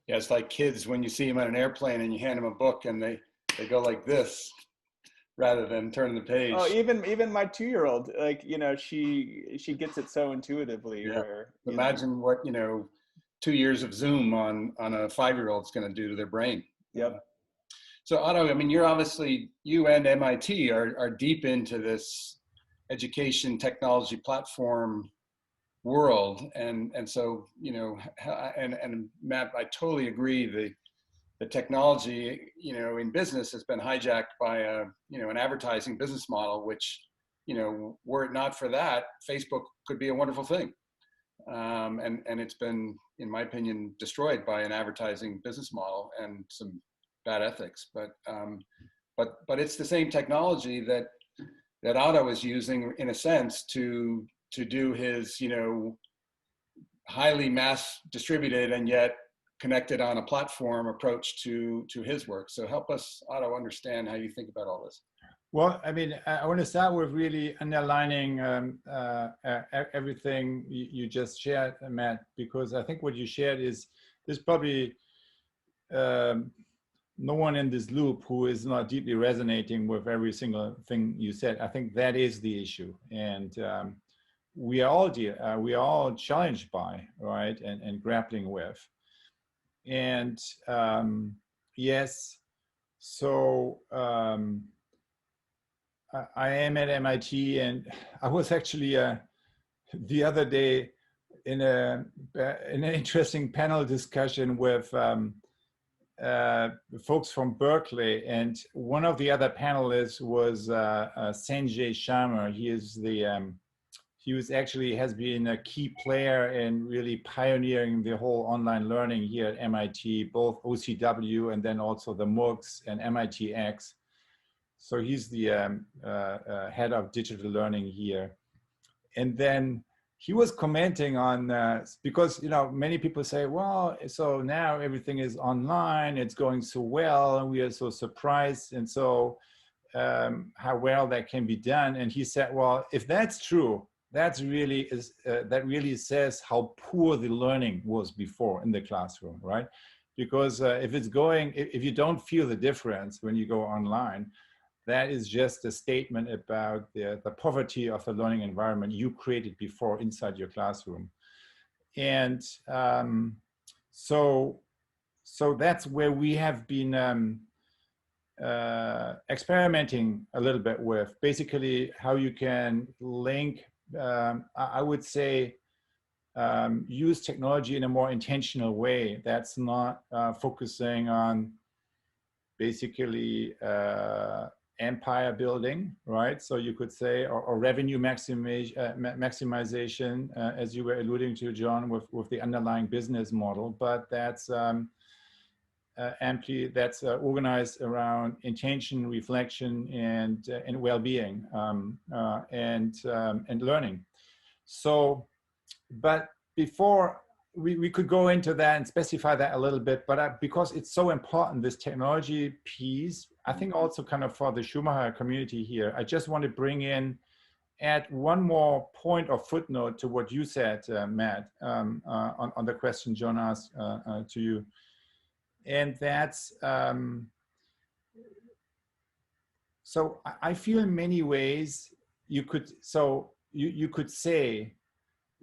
Yeah, it's like kids when you see them on an airplane and you hand them a book and they go like this rather than turning the page. Oh, even my 2-year-old, like, you know, she gets it so intuitively. Yeah. Where imagine what, you know, 2 years of Zoom on a 5-year-old is going to do to their brain. Yep. So Otto, I mean, you and MIT are deep into this education technology platform world, and so, you know, and Matt, I totally agree. The technology, you know, in business has been hijacked by an advertising business model, which, you know, were it not for that, Facebook could be a wonderful thing. And it's been, in my opinion, destroyed by an advertising business model and some bad ethics. But it's the same technology that Otto is using, in a sense, to do his, you know, highly mass distributed and yet connected on a platform approach to his work. So help us, Otto, understand how you think about all this. Well, I mean, I want to start with really underlining everything you just shared, Matt, because I think what you shared is there's probably no one in this loop who is not deeply resonating with every single thing you said. I think that is the issue. And we are all challenged by, right, and grappling with. And yes, so I am at MIT, and I was actually the other day in an interesting panel discussion with folks from Berkeley, and one of the other panelists was Sanjay Sharma. He has been a key player in really pioneering the whole online learning here at MIT, both OCW and then also the MOOCs and MITx. So he's the head of digital learning here. And then he was commenting on, because, many people say, well, so now everything is online, it's going so well, and we are so surprised, and so how well that can be done. And he said, well, if that's true, that really says how poor the learning was before in the classroom, right? Because if you don't feel the difference when you go online, that is just a statement about the poverty of the learning environment you created before inside your classroom. And so that's where we have been experimenting a little bit with basically how you can link, I would say, use technology in a more intentional way that's not focusing on basically empire building, right? So you could say, or revenue maximization, as you were alluding to, John, with the underlying business model, but that's organized around intention, reflection, and well-being, and learning. So, but before we could go into that and specify that a little bit, but because it's so important, this technology piece, I think also kind of for the Schumacher community here, I just want to add one more point or footnote to what you said, Matt, on the question John asked to you. And that's, so I feel in many ways you could say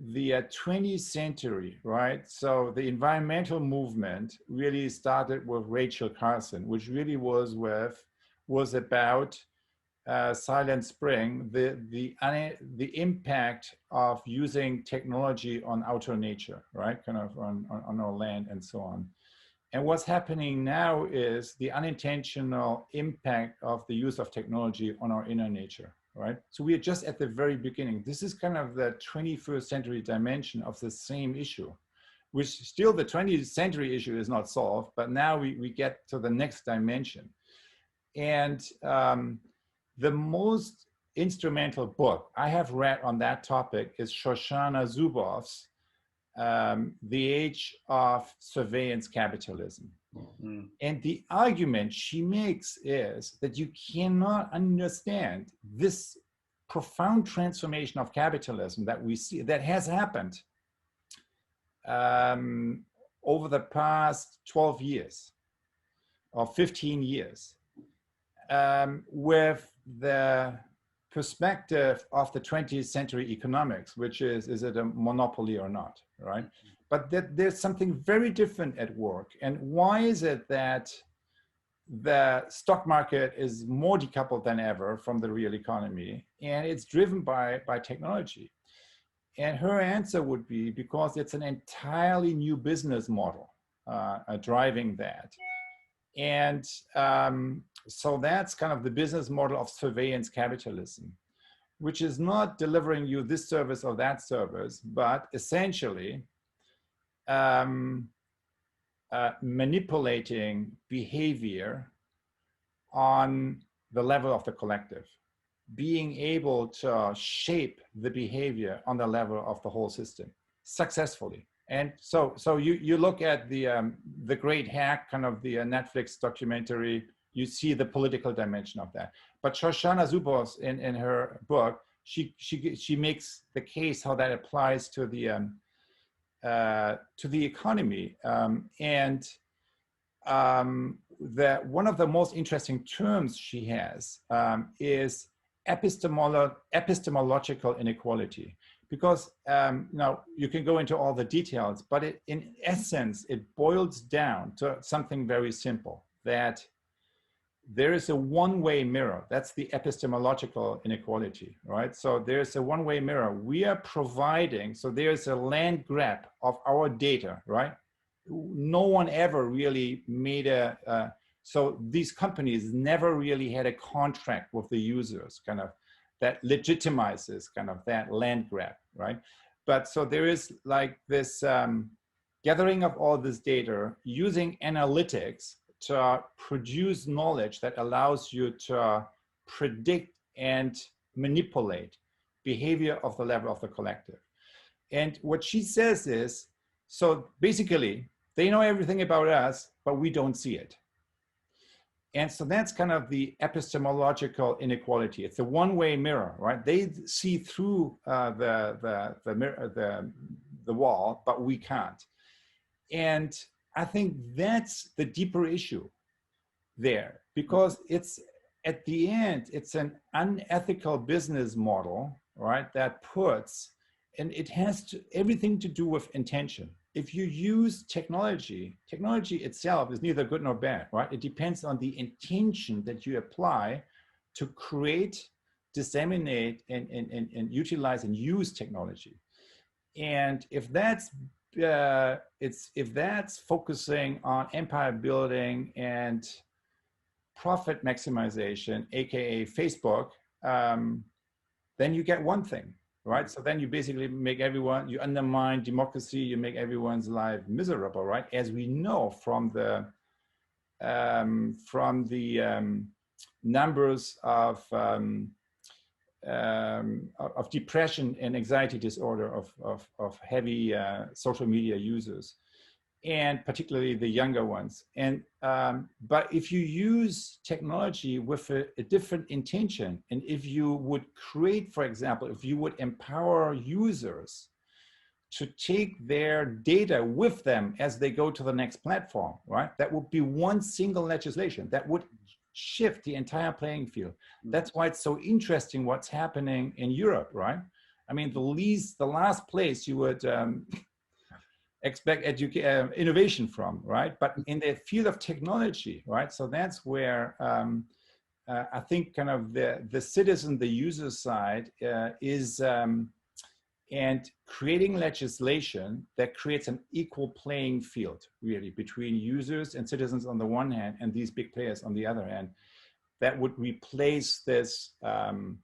the 20th century, right? So the environmental movement really started with Rachel Carson, which really was about Silent Spring, the impact of using technology on outer nature, right? Kind of on our land and so on. And what's happening now is the unintentional impact of the use of technology on our inner nature, right? So we are just at the very beginning. This is kind of the 21st century dimension of the same issue, which still the 20th century issue is not solved, but now we get to the next dimension. And the most instrumental book I have read on that topic is Shoshana Zuboff's The Age of Surveillance Capitalism. Mm-hmm. And the argument she makes is that you cannot understand this profound transformation of capitalism that we see, that has happened over the past 12 years or 15 years, with the perspective of the 20th century economics, which is it a monopoly or not, right? But there's something very different at work. And why is it that the stock market is more decoupled than ever from the real economy, and it's driven by technology? And her answer would be because it's an entirely new business model driving that. And so that's kind of the business model of surveillance capitalism, which is not delivering you this service or that service, but essentially manipulating behavior on the level of the collective, being able to shape the behavior on the level of the whole system successfully. And so you look at the Great Hack, kind of the Netflix documentary, you see the political dimension of that. But Shoshana Zuboff in her book, she makes the case how that applies to the economy. One of the most interesting terms she has is epistemological inequality. Because you can go into all the details, but in essence, it boils down to something very simple, that there is a one-way mirror. That's the epistemological inequality, right? So there's a one-way mirror. We are providing, so there's a land grab of our data, right? No one ever really made so these companies never really had a contract with the users, kind of, that legitimizes kind of that land grab, right? But so there is like this gathering of all this data using analytics to produce knowledge that allows you to predict and manipulate behavior of the level of the collective. And what she says is, so basically, they know everything about us, but we don't see it. And so that's kind of the epistemological inequality. It's a one-way mirror, right? They see through the wall, but we can't. And I think that's the deeper issue there, because it's, at the end, it's an unethical business model, right? That puts, and it has everything to do with intention. If you use technology itself is neither good nor bad, right? It depends on the intention that you apply to create, disseminate, and utilize and use technology. And if that's focusing on empire building and profit maximization, aka Facebook, then you get one thing, right? So then you basically make everyone, you undermine democracy, you make everyone's life miserable, right? As we know from the numbers of depression and anxiety disorder of heavy social media users, and particularly the younger ones. And but if you use technology with a different intention, and if you would create, for example, if you would empower users to take their data with them as they go to the next platform, right? That would be one single legislation that would shift the entire playing field. That's why it's so interesting what's happening in Europe, right? I mean, the last place you would expect innovation from, right? But in the field of technology, right? So that's where I think kind of the citizen, the user side is, and creating legislation that creates an equal playing field, really, between users and citizens on the one hand, and these big players on the other hand, that would replace this one-way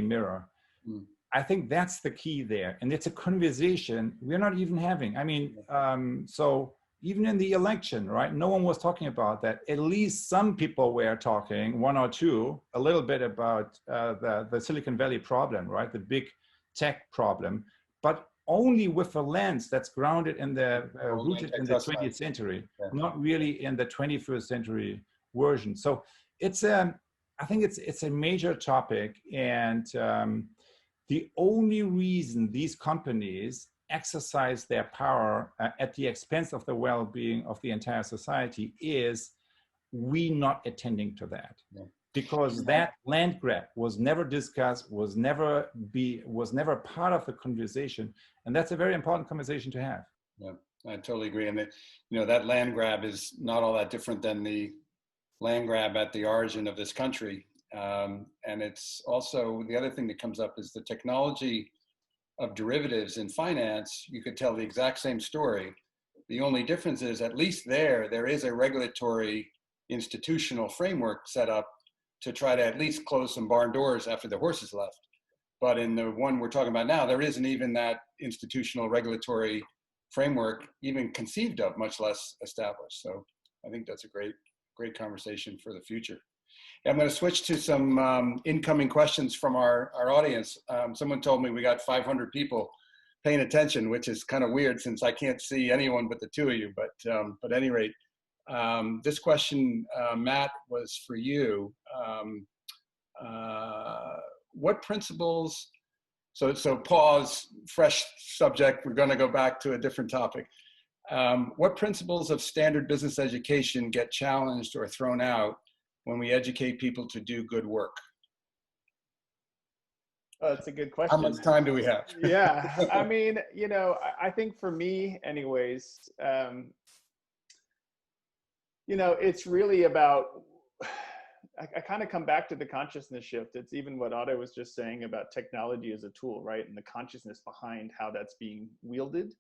mirror. I think that's the key there. And it's a conversation we're not even having. I mean, so even in the election, right? No one was talking about that. At least some people were talking, one or two, a little bit about the Silicon Valley problem, right? The big tech problem, but only with a lens that's grounded in rooted in the 20th century, not really in the 21st century version. So it's I think it's a major topic, and the only reason these companies exercise their power at the expense of the well-being of the entire society is we not attending to that. Because that land grab was never discussed, was never part of the conversation, and that's a very important conversation to have. Yeah, I totally agree. And that land grab is not all that different than the land grab at the origin of this country. And it's also, the other thing that comes up is the technology of derivatives in finance. You could tell the exact same story. The only difference is, at least there is a regulatory institutional framework set up to try to at least close some barn doors after the horses left. But in the one we're talking about now, there isn't even that institutional regulatory framework even conceived of, much less established. So I think that's a great conversation for the future. I'm going to switch to some incoming questions from our audience. Someone told me we got 500 people paying attention, which is kind of weird since I can't see anyone but the two of you. But at any rate, this question, Matt, was for you. What principles, so pause, fresh subject, we're going to go back to a different topic. What principles of standard business education get challenged or thrown out when we educate people to do good work? Oh, that's a good question. How much time do we have? Yeah, I mean, I think for me anyways, it's really about, I kind of come back to the consciousness shift. It's even what Otto was just saying about technology as a tool, right? And the consciousness behind how that's being wielded.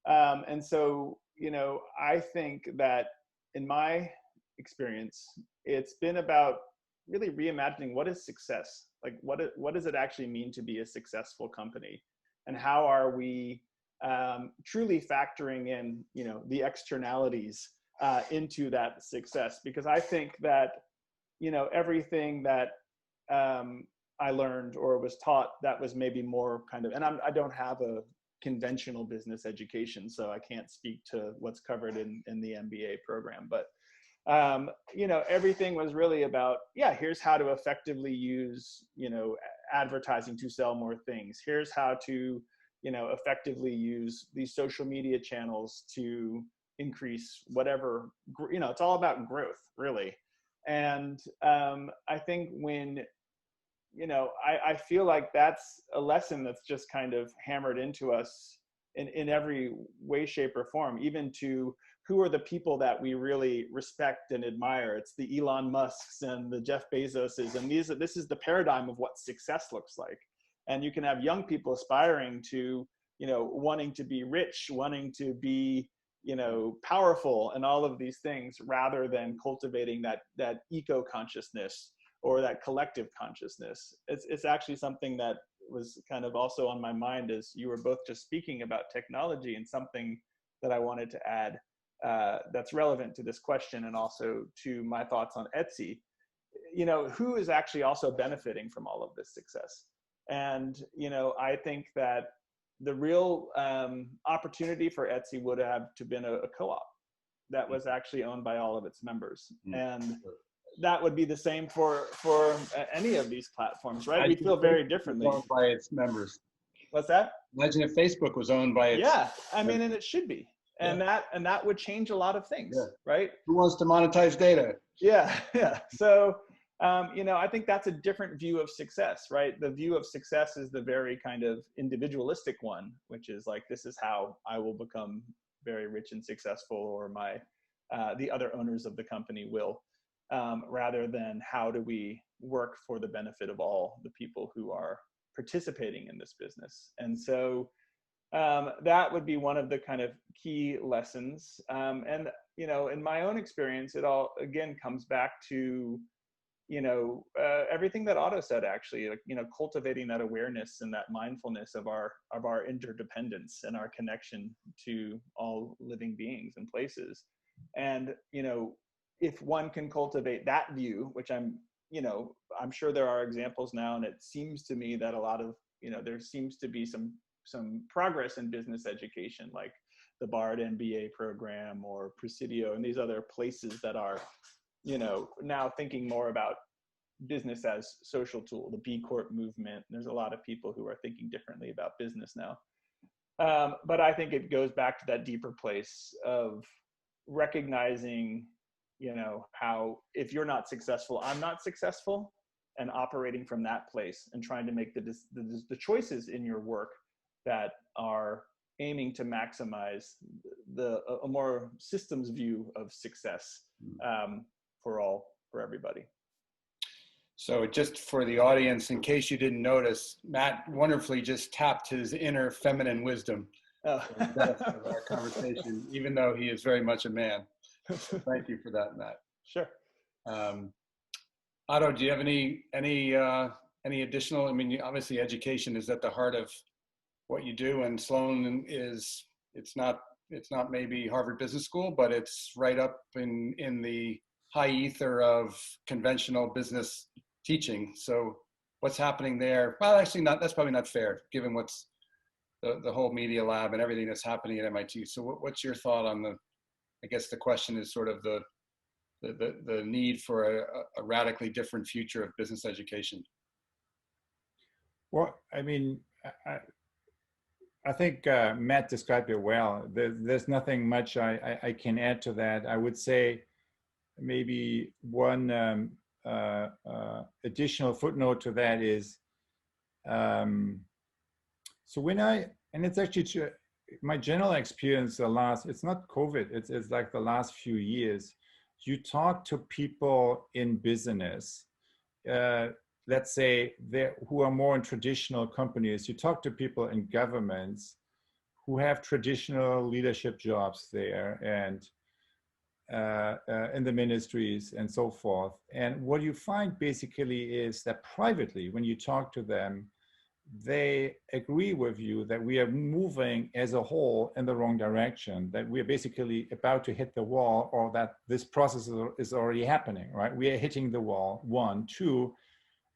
And so, I think that in my experience, it's been about really reimagining what is success? Like, what does it actually mean to be a successful company? And how are we truly factoring in, the externalities into that success? Because I think that, everything that I learned or was taught that was maybe more kind of, and I don't have a conventional business education, so I can't speak to what's covered in the MBA program, but everything was really about, here's how to effectively use, advertising to sell more things. Here's how to, effectively use these social media channels to increase whatever, it's all about growth, really. And I think when, I feel like that's a lesson that's just kind of hammered into us in every way, shape, or form, even to who are the people that we really respect and admire. It's the Elon Musks and the Jeff Bezoses, and this is the paradigm of what success looks like. And you can have young people aspiring to, wanting to be rich, wanting to be, powerful, and all of these things, rather than cultivating that eco-consciousness or that collective consciousness. It's actually something that was kind of also on my mind as you were both just speaking about technology, and something that I wanted to add that's relevant to this question and also to my thoughts on Etsy. Who is actually also benefiting from all of this success? And, I think that the real opportunity for Etsy would have to been a co-op that was actually owned by all of its members. And that would be the same for any of these platforms, right? We feel very differently. Owned by its members. What's that? Imagine if Facebook was owned by its. Yeah, I mean, and it should be. And that would change a lot of things, right? Who wants to monetize data? Yeah. So, I think that's a different view of success, right? The view of success is the very kind of individualistic one, which is like, this is how I will become very rich and successful, or the other owners of the company will, rather than how do we work for the benefit of all the people who are participating in this business. And so that would be one of the kind of key lessons. And, in my own experience, it all, again, comes back to, everything that Otto said, actually, like, cultivating that awareness and that mindfulness of our interdependence and our connection to all living beings and places. And, if one can cultivate that view, which I'm sure there are examples now, and it seems to me that a lot of, there seems to be some progress in business education, like the BARD MBA program or Presidio and these other places that are, now thinking more about business as social tool, the B Corp movement. There's a lot of people who are thinking differently about business now. But I think it goes back to that deeper place of recognizing, how if you're not successful, I'm not successful, and operating from that place and trying to make the choices in your work that are aiming to maximize a more systems view of success for everybody. So just for the audience, in case you didn't notice, Matt wonderfully just tapped his inner feminine wisdom of our conversation, even though he is very much a man. So thank you for that, Matt. Sure. Otto, do you have any additional? I mean, obviously education is at the heart of what you do, and Sloan it's not maybe Harvard Business School, but it's right up in the high ether of conventional business teaching. So what's happening there? Well, actually that's probably not fair, given what's the whole media lab and everything that's happening at MIT. So what's your thought on I guess the question is sort of the need for a radically different future of business education? Well, I mean, I think Matt described it well. There's nothing much I can add to that. I would say maybe one additional footnote to that is, so and it's actually my general experience it's not COVID, it's like the last few years, you talk to people in business, let's say who are more in traditional companies, you talk to people in governments who have traditional leadership jobs there and in the ministries and so forth. And what you find basically is that privately, when you talk to them, they agree with you that we are moving as a whole in the wrong direction, that we are basically about to hit the wall, or that this process is already happening, right? We are hitting the wall, one. Two,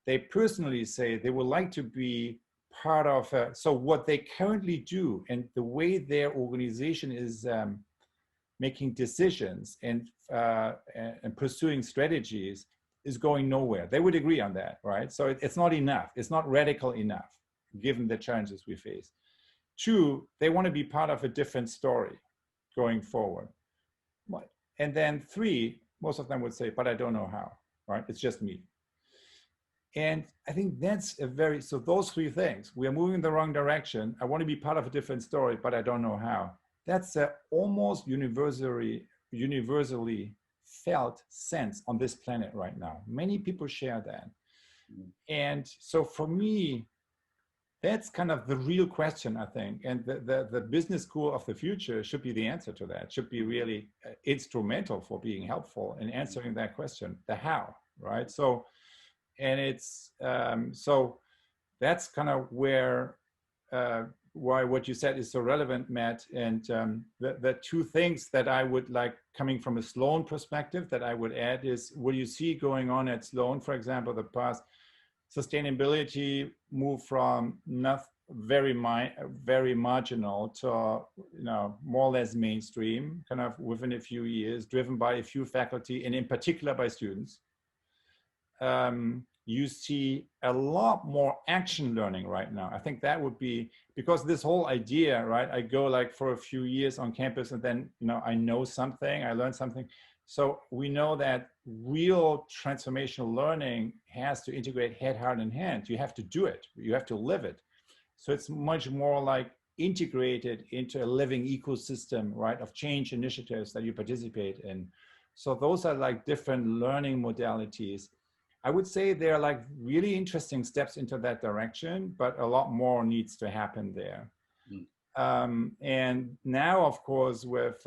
they personally say they would like to be part of, so what they currently do and the way their organization is making decisions and pursuing strategies is going nowhere. They would agree on that, right? So it's not enough. It's not radical enough, given the challenges we face. Two, they want to be part of a different story going forward. And then three, most of them would say, but I don't know how, right? It's just me. And I think that's so those three things, we are moving in the wrong direction. I want to be part of a different story, but I don't know how. That's a almost universally felt sense on this planet right now. Many people share that. And so for me, that's kind of the real question, I think. And the business school of the future should be the answer to that, should be really instrumental for being helpful in answering that question, the how, right? So, and it's, so that's kind of where, why what you said is so relevant, Matt. And the two things that I would like, coming from a Sloan perspective, that I would add is what you see going on at Sloan, for example, the past sustainability moved from not very marginal to more or less mainstream, kind of within a few years, driven by a few faculty and in particular by students. You see a lot more action learning right now. I think that would be, because this whole idea, right? I go like for a few years on campus and then, I know something, I learn something. So we know that real transformational learning has to integrate head, heart, and hand. You have to do it. You have to live it. So it's much more like integrated into a living ecosystem, right, of change initiatives that you participate in. So those are like different learning modalities. I would say they're like really interesting steps into that direction, but a lot more needs to happen there. And now, of course, with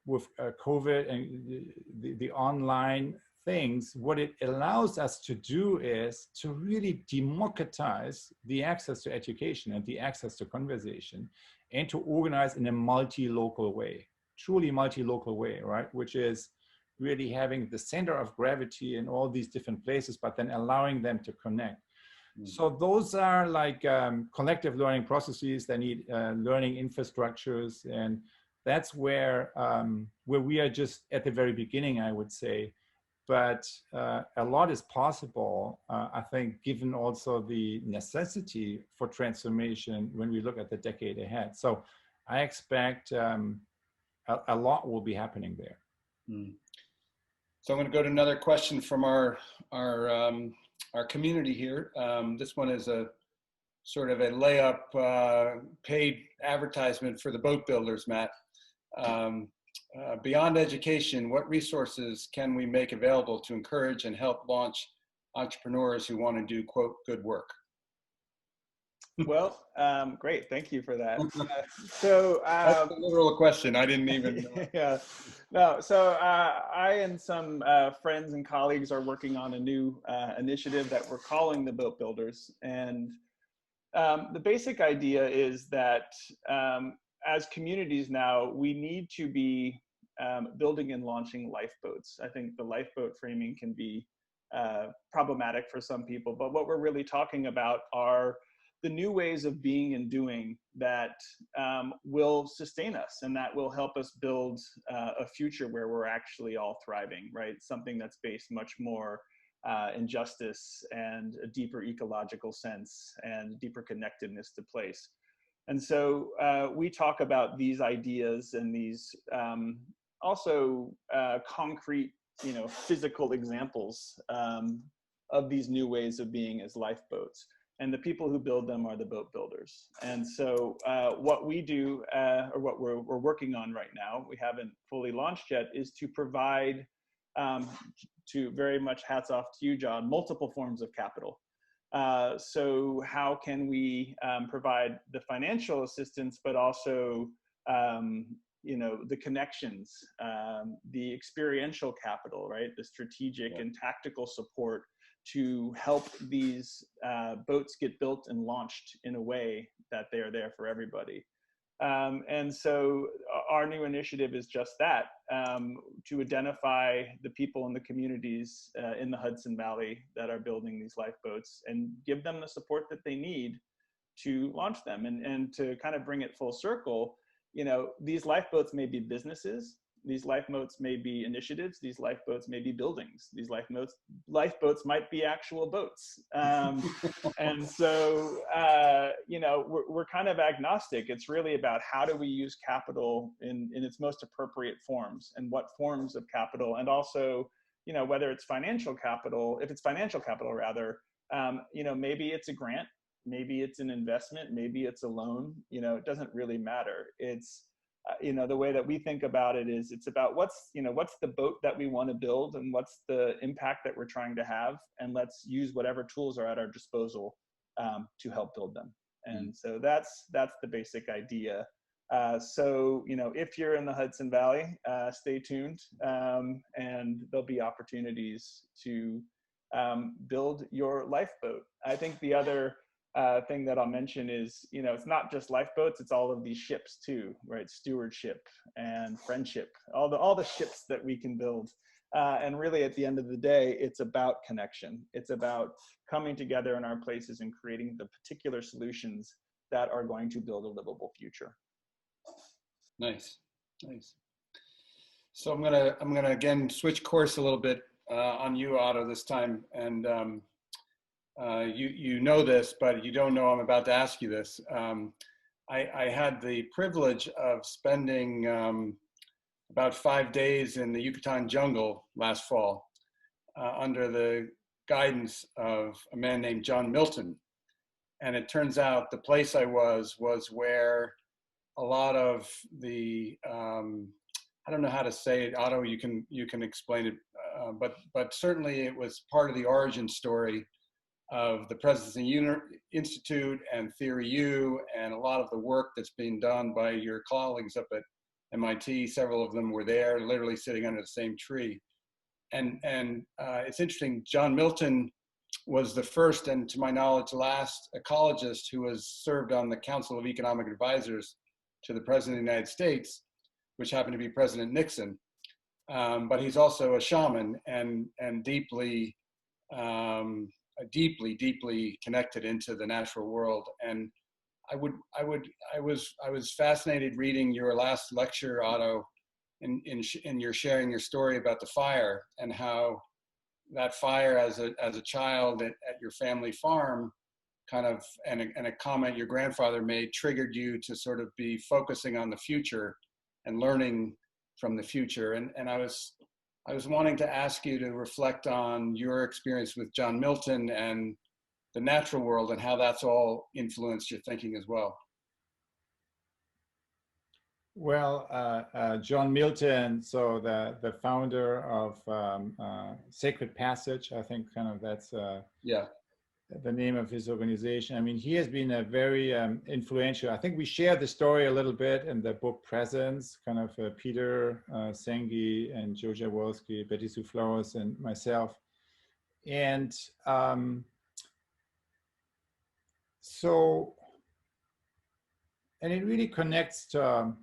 with COVID and the online things, what it allows us to do is to really democratize the access to education and the access to conversation, and to organize in a multi-local way, truly multi-local way, right? Which is really having the center of gravity in all these different places, but then allowing them to connect. So those are like collective learning processes that need learning infrastructures, and that's where we are just at the very beginning, I would say. But a lot is possible, I think, given also the necessity for transformation when we look at the decade ahead. So I expect a lot will be happening there. So I'm going to go to another question from our community here. This one is a sort of a layup paid advertisement for the boat builders, Matt. Beyond education, what resources can we make available to encourage and help launch entrepreneurs who want to do, quote, good work? Well, great. Thank you for that. That's a literal question. I didn't even. Yeah. No. So I and some friends and colleagues are working on a new initiative that we're calling the Boat Builders. And the basic idea is that as communities now, we need to be building and launching lifeboats. I think the lifeboat framing can be problematic for some people, but what we're really talking about are the new ways of being and doing that will sustain us, and that will help us build a future where we're actually all thriving, right? Something that's based much more in justice and a deeper ecological sense and deeper connectedness to place. And so we talk about these ideas and these also concrete, physical examples of these new ways of being as lifeboats. and the people who build them are the boat builders. And so what we do, or what we're working on right now, we haven't fully launched yet, is to provide, to very much hats off to you, John, multiple forms of capital. So how can we provide the financial assistance, but also the connections, the experiential capital, right? The strategic and tactical support to help these boats get built and launched in a way that they are there for everybody. And so our new initiative is just that, to identify the people in the communities in the Hudson Valley that are building these lifeboats and give them the support that they need to launch them. And to kind of bring it full circle, these lifeboats may be businesses, these lifeboats may be initiatives, these lifeboats may be buildings, these lifeboats might be actual boats. And so, we're kind of agnostic. It's really about how do we use capital in its most appropriate forms, and what forms of capital, and also, whether it's financial capital, if it's financial capital rather, maybe it's a grant, maybe it's an investment, maybe it's a loan, it doesn't really matter. It's, the way that we think about it is it's about what's the boat that we want to build and what's the impact that we're trying to have, and let's use whatever tools are at our disposal to help build them. And so that's the basic idea. So, if you're in the Hudson Valley, stay tuned, and there'll be opportunities to build your lifeboat. I think the other thing that I'll mention is, it's not just lifeboats, it's all of these ships too, right? Stewardship and friendship, all the ships that we can build. And really at the end of the day, it's about connection. It's about coming together in our places and creating the particular solutions that are going to build a livable future. Nice. So I'm gonna again switch course a little bit on you, Otto, this time. And you know this, but you don't know I'm about to ask you this. I had the privilege of spending about 5 days in the Yucatan jungle last fall under the guidance of a man named John Milton. And it turns out the place I was where a lot of the, I don't know how to say it, Otto, you can explain it, but certainly it was part of the origin story of the Presidency Institute and Theory U, and a lot of the work that's being done by your colleagues up at MIT. Several of them were there, literally sitting under the same tree. And it's interesting, John Milton was the first, and to my knowledge, last ecologist who has served on the Council of Economic Advisors to the President of the United States, which happened to be President Nixon. But he's also a shaman and deeply connected into the natural world. And I was fascinated reading your last lecture, Otto, in your sharing your story about the fire, and how that fire as a child at your family farm kind of, and a comment your grandfather made triggered you to sort of be focusing on the future and learning from the future. And I was wanting to ask you to reflect on your experience with John Milton and the natural world, and how that's all influenced your thinking as well. Well, John Milton, so the founder of Sacred Passage, I think kind of that's the name of his organization. I mean, he has been a very influential. I think we shared the story a little bit in the book Presence, kind of Peter Senge and Joe Jaworski, Betty Sue Flowers, and myself. And and it really connects to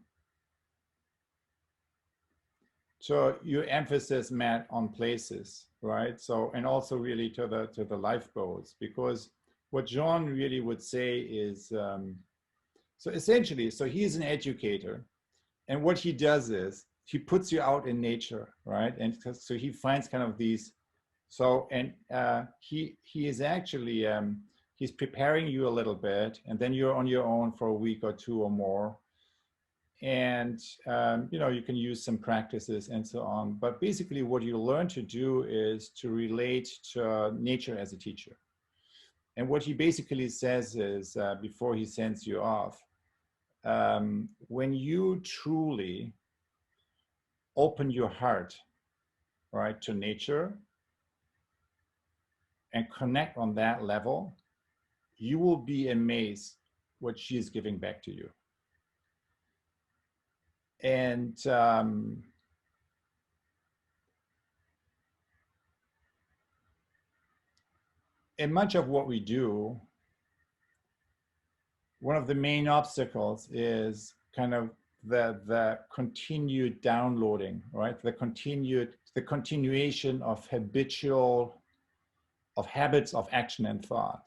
your emphasis, Matt, on places, right? So, and also really to the lifeboats, because what John really would say is, so essentially, so he's an educator, and what he does is he puts you out in nature, right? And so he finds kind of these, so, and he is actually, he's preparing you a little bit, and then you're on your own for a week or two or more. And, you can use some practices and so on. But basically what you learn to do is to relate to nature as a teacher. And what he basically says is, before he sends you off, when you truly open your heart, right, to nature and connect on that level, you will be amazed what she is giving back to you. And in much of what we do, one of the main obstacles is kind of the continued downloading, right? The continuation of habits of action and thought.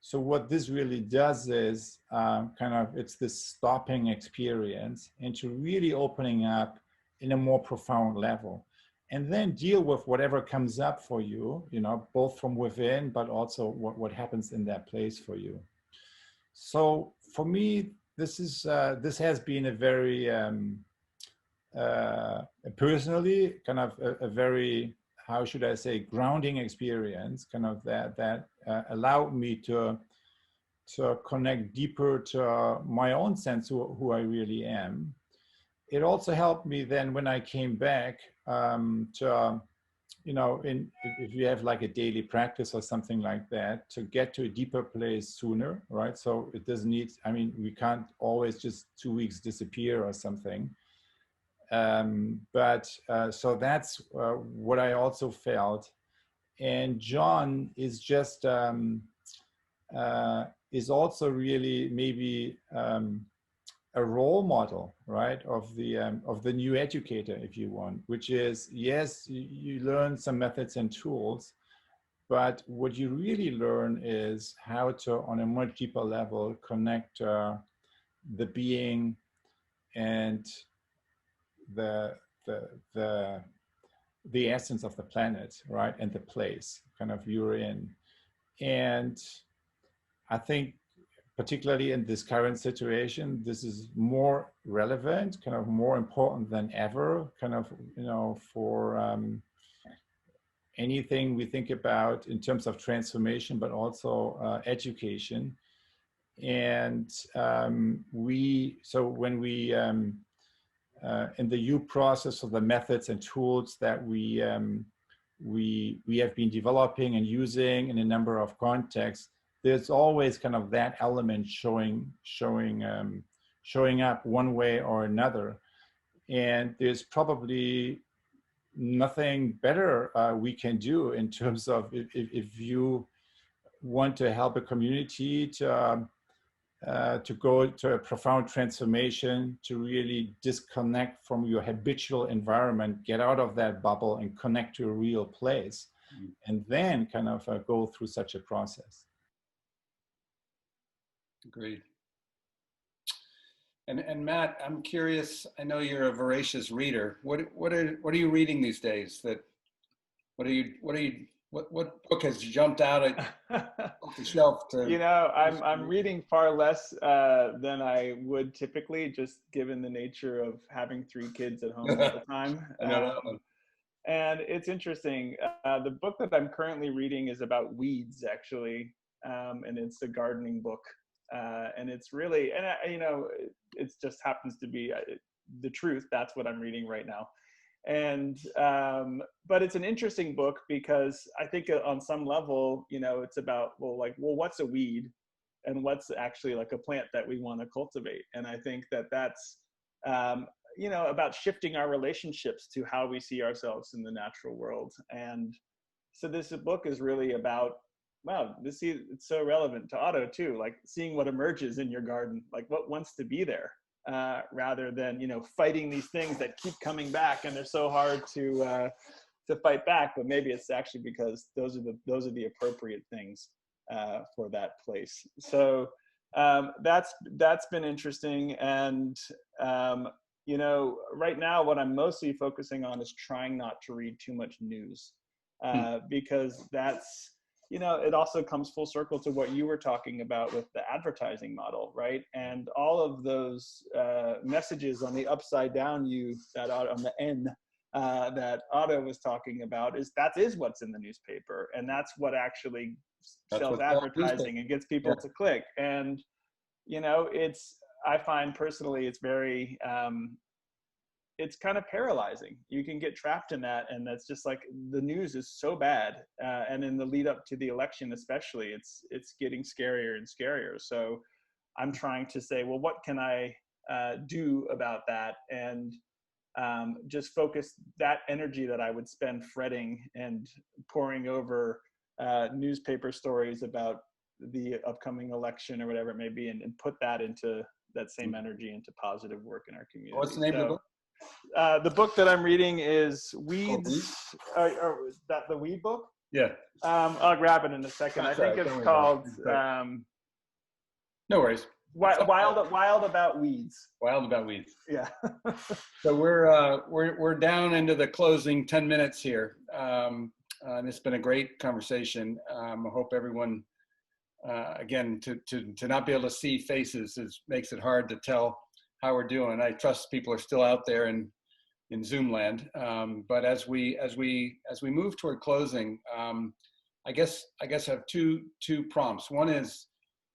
So what this really does is it's this stopping experience into really opening up in a more profound level, and then deal with whatever comes up for you, both from within, but also what happens in that place for you. So for me, this has been a very personally kind of a very, how should I say, grounding experience, kind of that allowed me to connect deeper to my own sense of who I really am. It also helped me then when I came back if you have like a daily practice or something like that, to get to a deeper place sooner, right? So it doesn't need, we can't always just 2 weeks disappear or something. So that's what I also felt. And John is just, is also really maybe a role model, right, of the new educator, if you want, which is, yes, you learn some methods and tools, but what you really learn is how to, on a much deeper level, connect the being and the essence of the planet, right, and the place kind of you're in. And I think particularly in this current situation, this is more relevant, kind of more important than ever, kind of, for anything we think about in terms of transformation, but also education. And when we, in the U process of the methods and tools that we have been developing and using in a number of contexts, there's always kind of that element showing up one way or another. And there's probably nothing better we can do in terms of if you want to help a community to go to a profound transformation, to really disconnect from your habitual environment, get out of that bubble and connect to a real place, and then kind of go through such a process. Agreed. And Matt, I'm curious, I know you're a voracious reader. What are you reading these days? What book has jumped out off the shelf to? I'm reading far less than I would typically, just given the nature of having 3 kids at home all the time. And it's interesting. The book that I'm currently reading is about weeds, actually, and it's a gardening book. And it's really, it just happens to be the truth. That's what I'm reading right now. And, but it's an interesting book because I think on some level, it's about, what's a weed and what's actually like a plant that we want to cultivate. And I think that's, about shifting our relationships to how we see ourselves in the natural world. And so this book is really about, wow, it's so relevant to Otto too, like seeing what emerges in your garden, like what wants to be there, rather than, fighting these things that keep coming back and they're so hard to fight back. But maybe it's actually because those are the appropriate things for that place. So that's been interesting. And right now what I'm mostly focusing on is trying not to read too much news, because that's, it also comes full circle to what you were talking about with the advertising model, right? And all of those messages on the upside down on the N that Otto was talking about that is what's in the newspaper, and that's what actually sells advertising and gets people to click. And I find personally it's very it's kind of paralyzing. You can get trapped in that, and that's just like the news is so bad, and in the lead up to the election especially, it's getting scarier and scarier. So I'm trying to say, well, what can I do about that, and just focus that energy that I would spend fretting and poring over newspaper stories about the upcoming election or whatever it may be, and put that into that same energy into positive work in our community. What's the name of the book? The book that I'm reading is Weeds. Is that the Weed book? Yeah. I'll grab it in a second. I think it's called. No worries. Wild About Weeds. Wild About Weeds. Yeah. So we're down into the closing 10 minutes here, and it's been a great conversation. I hope everyone, again, to not be able to see faces makes it hard to tell how we're doing. I trust people are still out there in Zoom land. But as we move toward closing, I guess I have two prompts. One is,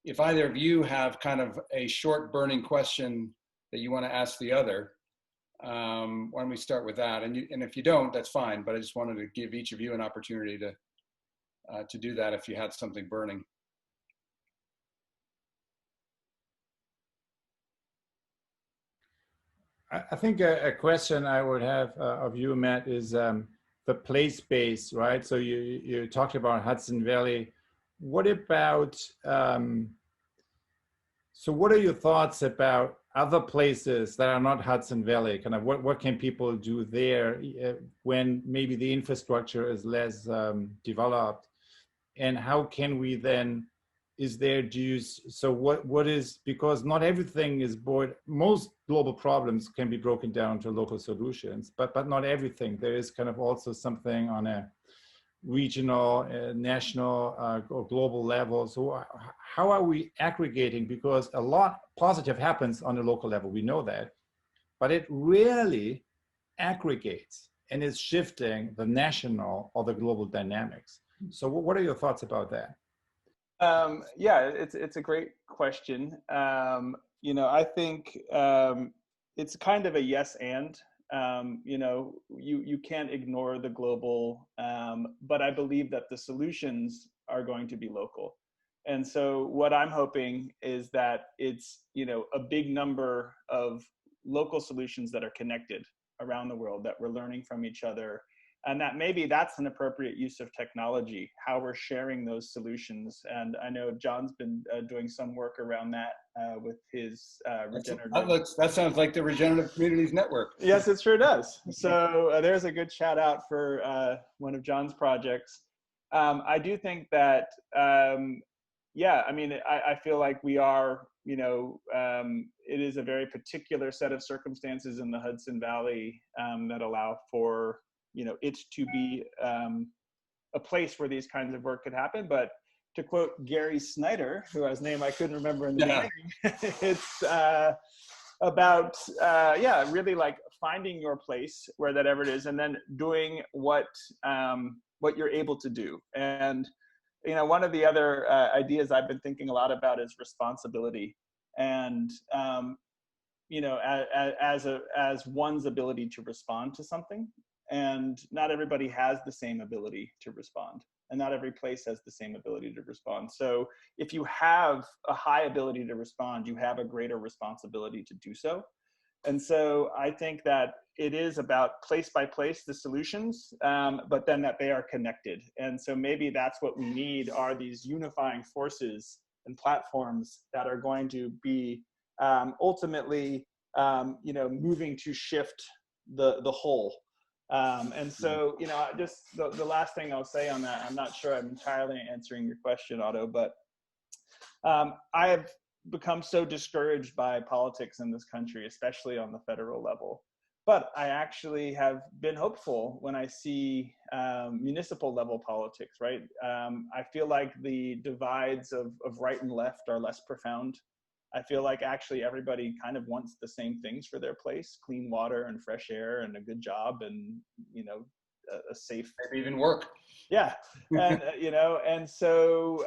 if either of you have kind of a short burning question that you want to ask the other, why don't we start with that? And if you don't, that's fine. But I just wanted to give each of you an opportunity to do that if you had something burning. I think a question I would have of you, Matt, is the place-based, right? So you talked about Hudson Valley. What about, so what are your thoughts about other places that are not Hudson Valley? Kind of what can people do there when maybe the infrastructure is less developed? And how can we then, is there dues? So what is, because not everything is most global problems can be broken down to local solutions, but not everything. There is kind of also something on a regional, national, or global level. So how are we aggregating? Because a lot positive happens on the local level, we know that, but it rarely aggregates and is shifting the national or the global dynamics. So what are your thoughts about that? Yeah, it's a great question. I think it's kind of a yes and. You can't ignore the global, but I believe that the solutions are going to be local. And so what I'm hoping is that it's, a big number of local solutions that are connected around the world, that we're learning from each other, and that maybe that's an appropriate use of technology, how we're sharing those solutions. And I know John's been doing some work around that with his regenerative. That sounds like the Regenerative Communities Network. Yes, it sure does. So there's a good shout out for one of John's projects. I do think that, I feel like we are, it is a very particular set of circumstances in the Hudson Valley that allow for, it to be a place where these kinds of work could happen. But to quote Gary Snyder, whose name I couldn't remember in the beginning, it's about, really like finding your place, where that ever it is, and then doing what you're able to do. And, one of the other ideas I've been thinking a lot about is responsibility. And, as one's ability to respond to something. And not everybody has the same ability to respond, and not every place has the same ability to respond. So if you have a high ability to respond, you have a greater responsibility to do so. And so I think that it is about place by place, the solutions, but then that they are connected. And so maybe that's what we need, are these unifying forces and platforms that are going to be ultimately, moving to shift the whole. And so, just the last thing I'll say on that, I'm not sure I'm entirely answering your question, Otto, but I have become so discouraged by politics in this country, especially on the federal level. But I actually have been hopeful when I see municipal level politics, right? I feel like the divides of right and left are less profound. I feel like actually everybody kind of wants the same things for their place: clean water and fresh air and a good job and, you know, a safe, maybe even work. yeah. And, you know, and so,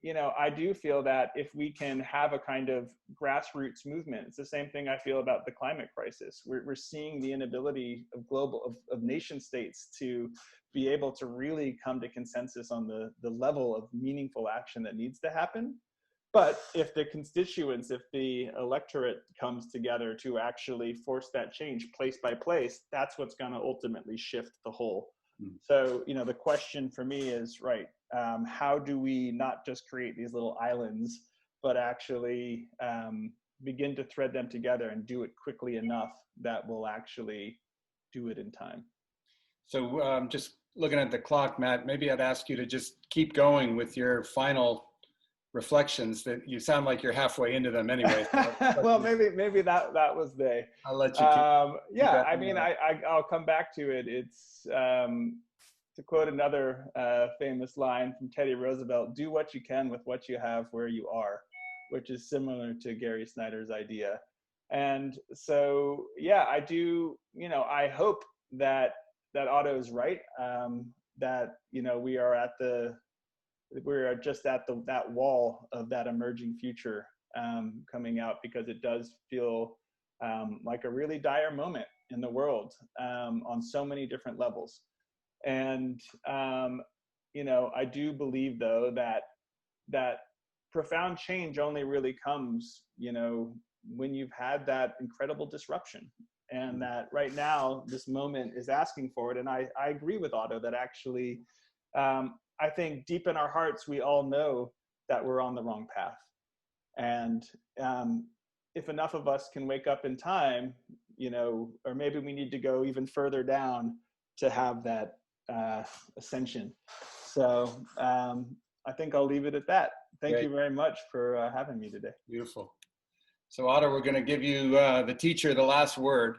you know, I do feel that if we can have a kind of grassroots movement, it's the same thing I feel about the climate crisis. We're seeing the inability of nation states to be able to really come to consensus on the level of meaningful action that needs to happen. But if the constituents, if the electorate comes together to actually force that change place by place, that's what's going to ultimately shift the whole. So, you know, the question for me is, right, how do we not just create these little islands, but actually begin to thread them together and do it quickly enough that will actually do it in time? So just looking at the clock, Matt, maybe I'd ask you to just keep going with your final reflections. That you sound like you're halfway into them anyway. Well, maybe that was I'll let you keep, yeah, I mean, I'll come back to it. It's to quote another famous line from Teddy Roosevelt: "Do what you can with what you have where you are," which is similar to Gary Snyder's idea. And so, yeah, I do, you know, I hope that Otto is right, that, you know, we're just at that wall of that emerging future coming out, because it does feel like a really dire moment in the world on so many different levels. And, you know, I do believe, though, that profound change only really comes, you know, when you've had that incredible disruption. And that right now, this moment is asking for it. And I agree with Otto that actually, I think deep in our hearts, we all know that we're on the wrong path. And if enough of us can wake up in time, you know, or maybe we need to go even further down to have that ascension. So I think I'll leave it at that. Thank you very much for having me today. Beautiful. So Otto, we're going to give you, the teacher, the last word.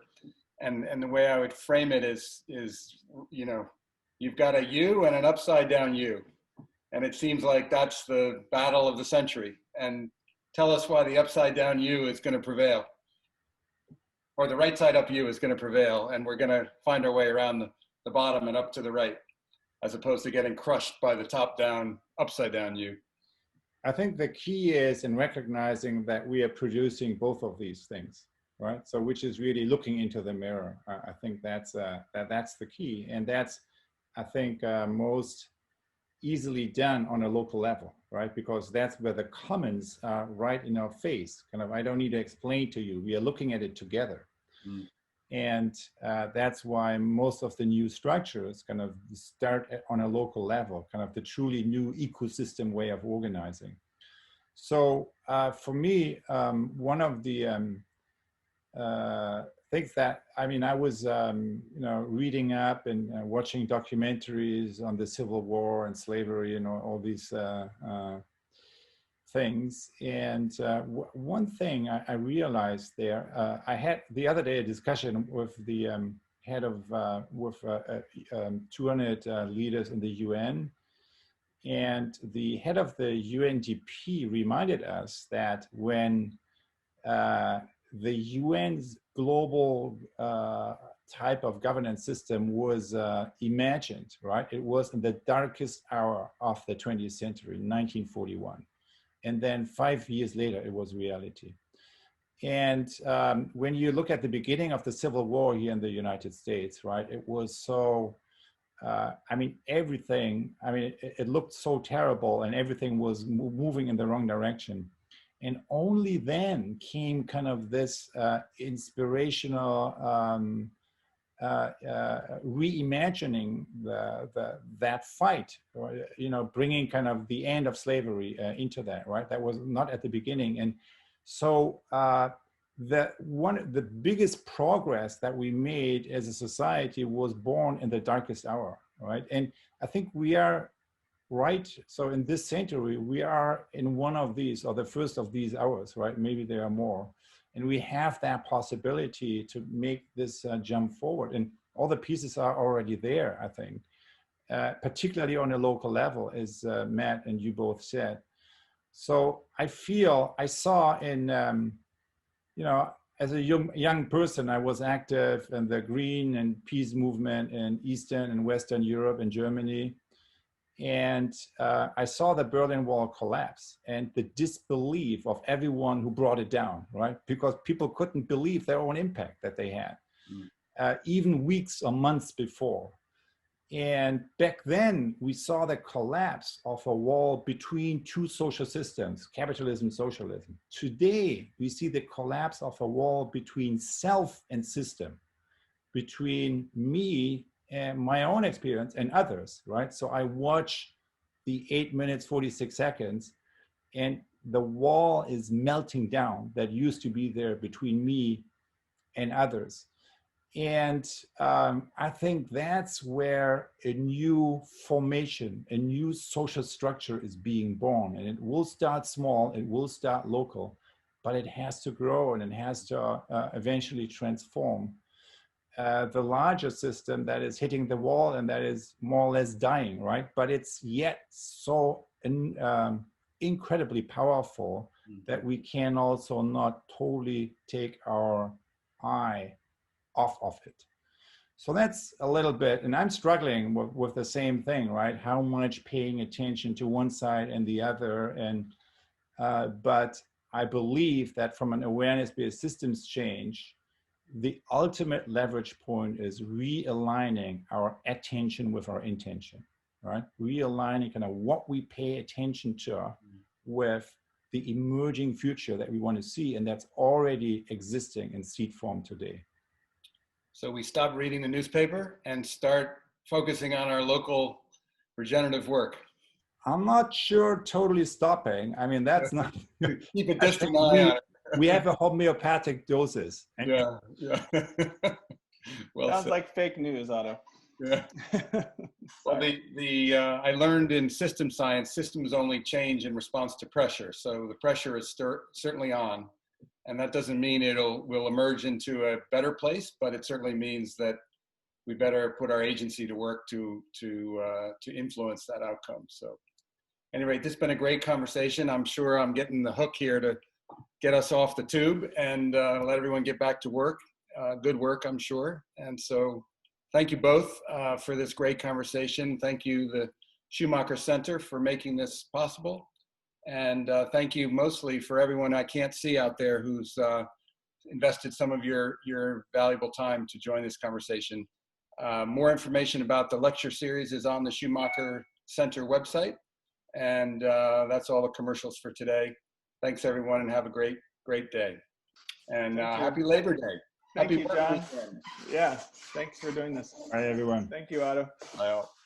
And the way I would frame it is, you know, you've got a U and an upside down U. And it seems like that's the battle of the century. And tell us why the upside down U is going to prevail, or the right side up U is going to prevail. And we're going to find our way around the bottom and up to the right, as opposed to getting crushed by the top down, upside down U. I think the key is in recognizing that we are producing both of these things, right? So which is really looking into the mirror. I think that's the key. And that's, I think, most easily done on a local level, right? Because that's where the commons are right in our face. Kind of, I don't need to explain to you. We are looking at it together. And that's why most of the new structures kind of start on a local level, kind of the truly new ecosystem way of organizing. So for me, one of the things that, I mean, I was, you know, reading up and watching documentaries on the Civil War and slavery and all these things. And one thing I realized there, I had the other day a discussion with the head of, 200 leaders in the UN. And the head of the UNDP reminded us that when the UN's global type of governance system was imagined, right? It was in the darkest hour of the 20th century, 1941. And then 5 years later, it was reality. And when you look at the beginning of the Civil War here in the United States, right, it was so, I mean, everything, I mean, it looked so terrible and everything was moving in the wrong direction. And only then came kind of this inspirational reimagining that fight, or, you know, bringing kind of the end of slavery into that, right? That was not at the beginning. And so the biggest progress that we made as a society was born in the darkest hour, right? And I think we are right. So in this century, we are in one of these, or the first of these hours, right? Maybe there are more. And we have that possibility to make this jump forward. And all the pieces are already there, I think, particularly on a local level, as Matt and you both said. So I saw in, as a young person, I was active in the Green and Peace movement in Eastern and Western Europe and Germany. And I saw the Berlin Wall collapse and the disbelief of everyone who brought it down, right? Because people couldn't believe their own impact that they had, even weeks or months before. And back then, we saw the collapse of a wall between two social systems, capitalism, socialism. Today, we see the collapse of a wall between self and system, between me and my own experience and others, right? So I watch the 8 minutes, 46 seconds, and the wall is melting down that used to be there between me and others. And I think that's where a new formation, a new social structure is being born. And it will start small, it will start local, but it has to grow and it has to eventually transform. The larger system that is hitting the wall and that is more or less dying, right? But it's yet so incredibly powerful that we can also not totally take our eye off of it. So that's a little bit, and I'm struggling with the same thing, right? How much paying attention to one side and the other. And but I believe that from an awareness-based systems change, the ultimate leverage point is realigning our attention with our intention, right? Realigning kind of what we pay attention to with the emerging future that we want to see, and that's already existing in seed form today. So we stop reading the newspaper and start focusing on our local regenerative work. I'm not sure totally stopping. I mean, that's not... Keep a distant eye on it. We have a homeopathic doses. Yeah. Well, sounds like fake news, Otto. Yeah. Well, I learned in system science, systems only change in response to pressure. So the pressure is certainly on, and that doesn't mean will emerge into a better place, but it certainly means that we better put our agency to work to influence that outcome. So, at any rate, this has been a great conversation. I'm sure I'm getting the hook here to get us off the tube and let everyone get back to work. Good work, I'm sure. And so thank you both for this great conversation. Thank you, the Schumacher Center, for making this possible. And thank you mostly for everyone I can't see out there who's invested some of your valuable time to join this conversation. More information about the lecture series is on the Schumacher Center website. And that's all the commercials for today. Thanks, everyone, and have a great day. And happy Labor Day. Thank Happy you, John. weekend. Yeah, thanks for doing this. Bye, everyone. Thank you, Otto. Bye all.